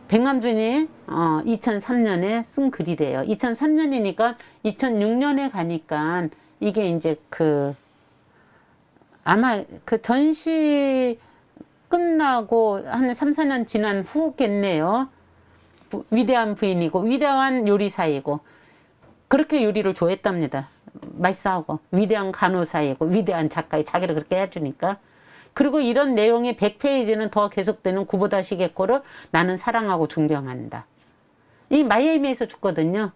백남준이 2003년에 쓴 글이래요. 2003년이니까 2006년에 가니까 이게 이제 아마 그 전시 끝나고 한 3, 4년 지난 후겠네요. 위대한 부인이고 위대한 요리사이고 그렇게 요리를 좋아했답니다. 맛있어하고 위대한 간호사이고 위대한 작가이 자기를 그렇게 해주니까. 그리고 이런 내용의 100페이지는 더 계속되는 구보타 시게코를 나는 사랑하고 존경한다. 이 마이애미에서 죽거든요.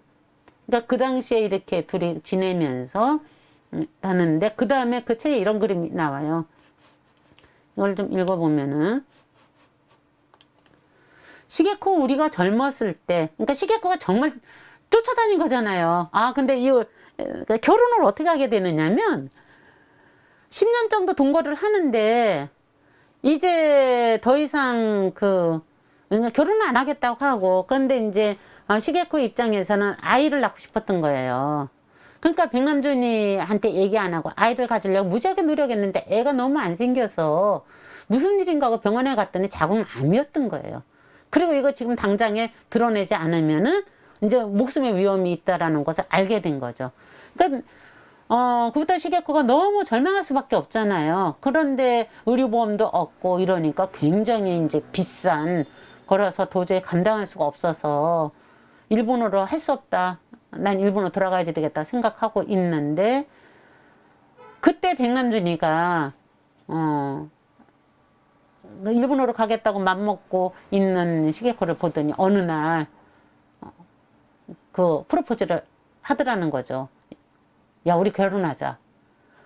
그러니까 그 당시에 이렇게 둘이 지내면서 하는데 그 다음에 그 책에 이런 그림이 나와요. 이걸 좀 읽어보면은 시게코 우리가 젊었을 때 그러니까 시게코가 정말 쫓아다닌 거잖아요. 아, 근데 이 결혼을 어떻게 하게 되느냐면 10년 정도 동거를 하는데 이제 더 이상 그러니까 결혼을 안 하겠다고 하고, 그런데 이제 시게코 입장에서는 아이를 낳고 싶었던 거예요. 그러니까 백남준이한테 얘기 안 하고 아이를 가지려고 무지하게 노력했는데 애가 너무 안 생겨서 무슨 일인가 하고 병원에 갔더니 자궁암이었던 거예요. 그리고 이거 지금 당장에 드러내지 않으면은 이제 목숨의 위험이 있다라는 것을 알게 된 거죠. 그러니까 그부터 시게코가 너무 절망할 수밖에 없잖아요. 그런데 의료보험도 없고 이러니까 굉장히 이제 비싼 거라서 도저히 감당할 수가 없어서 일본어로 할 수 없다. 난 일본으로 돌아가야 되겠다 생각하고 있는데, 그때 백남준이가 일본으로 가겠다고 맘먹고 있는 시게코를 보더니 어느 날 그 프로포즈를 하더라는 거죠. 야, 우리 결혼하자.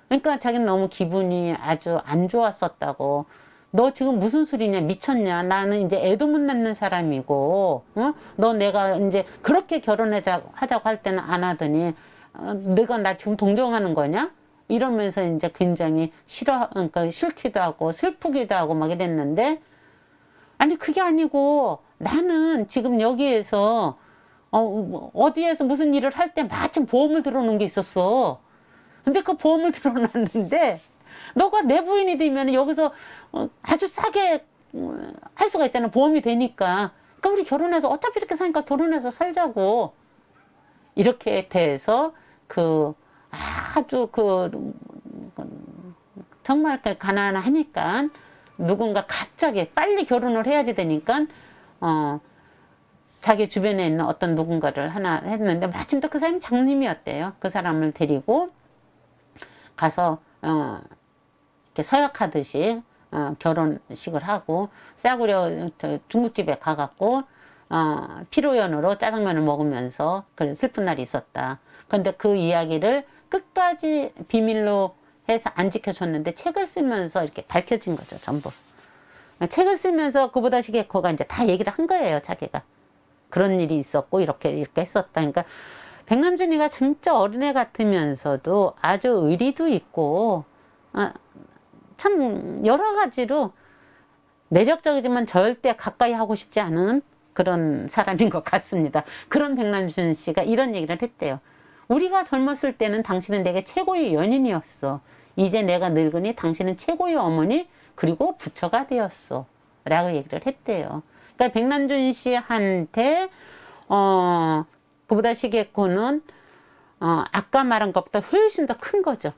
그러니까 자기는 너무 기분이 아주 안 좋았었다고. 너 지금 무슨 소리냐, 미쳤냐, 나는 이제 애도 못 낳는 사람이고, 너 내가 이제 그렇게 하자고 할 때는 안 하더니 너가 나 지금 동정하는 거냐, 이러면서 이제 굉장히 그러니까 싫기도 하고 슬프기도 하고 막 이랬는데, 아니 그게 아니고 나는 지금 여기에서 어디에서 무슨 일을 할 때 마침 보험을 들어놓은 게 있었어. 근데 그 보험을 들어놨는데 너가 내 부인이 되면 여기서 아주 싸게 할 수가 있잖아. 보험이 되니까. 그러니까 우리 결혼해서 어차피 이렇게 사니까 결혼해서 살자고. 이렇게 돼서 아주 정말 가난하니까 누군가 갑자기 빨리 결혼을 해야지 되니까 자기 주변에 있는 어떤 누군가를 하나 했는데 마침 또 그 사람이 장님이었대요. 그 사람을 데리고 가서 이렇게 서약하듯이 결혼식을 하고 싸구려 중국집에 가갖고 피로연으로 짜장면을 먹으면서 그 슬픈 날이 있었다. 그런데 그 이야기를 끝까지 비밀로 해서 안 지켜줬는데 책을 쓰면서 이렇게 밝혀진 거죠, 전부. 책을 쓰면서 그보다 시게코가 이제 다 얘기를 한 거예요, 자기가. 그런 일이 있었고 이렇게 했었다. 그러니까 백남준이가 진짜 어린애 같으면서도 아주 의리도 있고 참 여러 가지로 매력적이지만 절대 가까이 하고 싶지 않은 그런 사람인 것 같습니다. 그런 백남준 씨가 이런 얘기를 했대요. 우리가 젊었을 때는 당신은 내게 최고의 연인이었어. 이제 내가 늙으니 당신은 최고의 어머니 그리고 부처가 되었어. 라고 얘기를 했대요. 그러니까 백남준 씨한테 그보다 시게코는 아까 말한 것보다 훨씬 더 큰 거죠.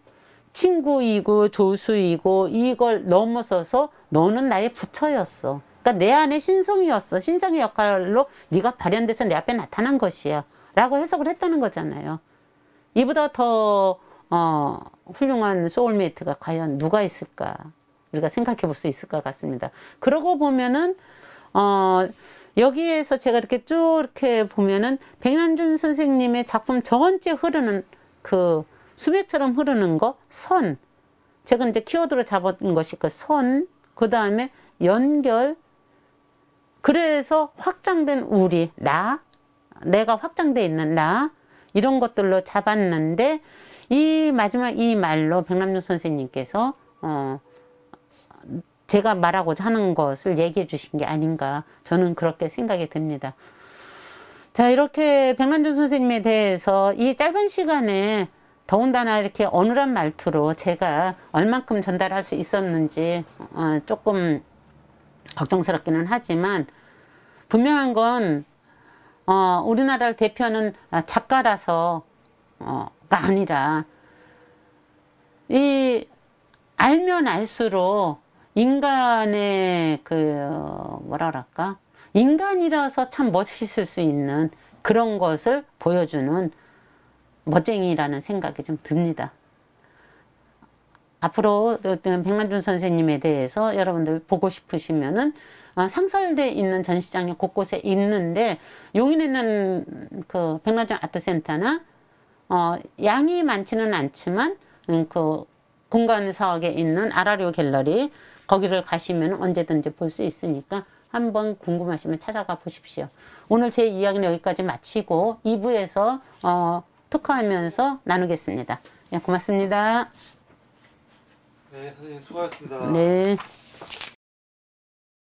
친구이고 조수이고 이걸 넘어서서 너는 나의 부처였어. 그러니까 내 안에 신성이었어. 신성의 역할로 네가 발현돼서 내 앞에 나타난 것이야. 라고 해석을 했다는 거잖아요. 이보다 더 훌륭한 소울메이트가 과연 누가 있을까? 우리가 생각해 볼 수 있을 것 같습니다. 그러고 보면은 여기에서 제가 이렇게 쭉 이렇게 보면은 백남준 선생님의 작품 전체 흐르는 그 수맥처럼 흐르는 거, 선. 제가 이제 키워드로 잡은 것이 그 선, 그 다음에 연결. 그래서 확장된 우리, 내가 확장되어 있는 나, 이런 것들로 잡았는데, 이 마지막 이 말로 백남준 선생님께서, 제가 말하고자 하는 것을 얘기해 주신 게 아닌가, 저는 그렇게 생각이 듭니다. 자, 이렇게 백남준 선생님에 대해서 이 짧은 시간에 더군다나 이렇게 어눌한 말투로 제가 얼만큼 전달할 수 있었는지 조금 걱정스럽기는 하지만, 분명한 건 우리나라를 대표하는 작가라서가 아니라 이 알면 알수록 인간의 뭐라 그럴까, 인간이라서 참 멋있을 수 있는 그런 것을 보여주는 멋쟁이라는 생각이 좀 듭니다. 앞으로 백남준 선생님에 대해서 여러분들 보고 싶으시면은 상설되어 있는 전시장이 곳곳에 있는데, 용인에 있는 그 백남준 아트센터나 양이 많지는 않지만 그 공간 사옥에 있는 아라리오 갤러리, 거기를 가시면 언제든지 볼 수 있으니까 한번 궁금하시면 찾아가 보십시오. 오늘 제 이야기는 여기까지 마치고 2부에서 토크하면서 나누겠습니다. 네, 고맙습니다. 네, 선생님 수고하셨습니다. 네.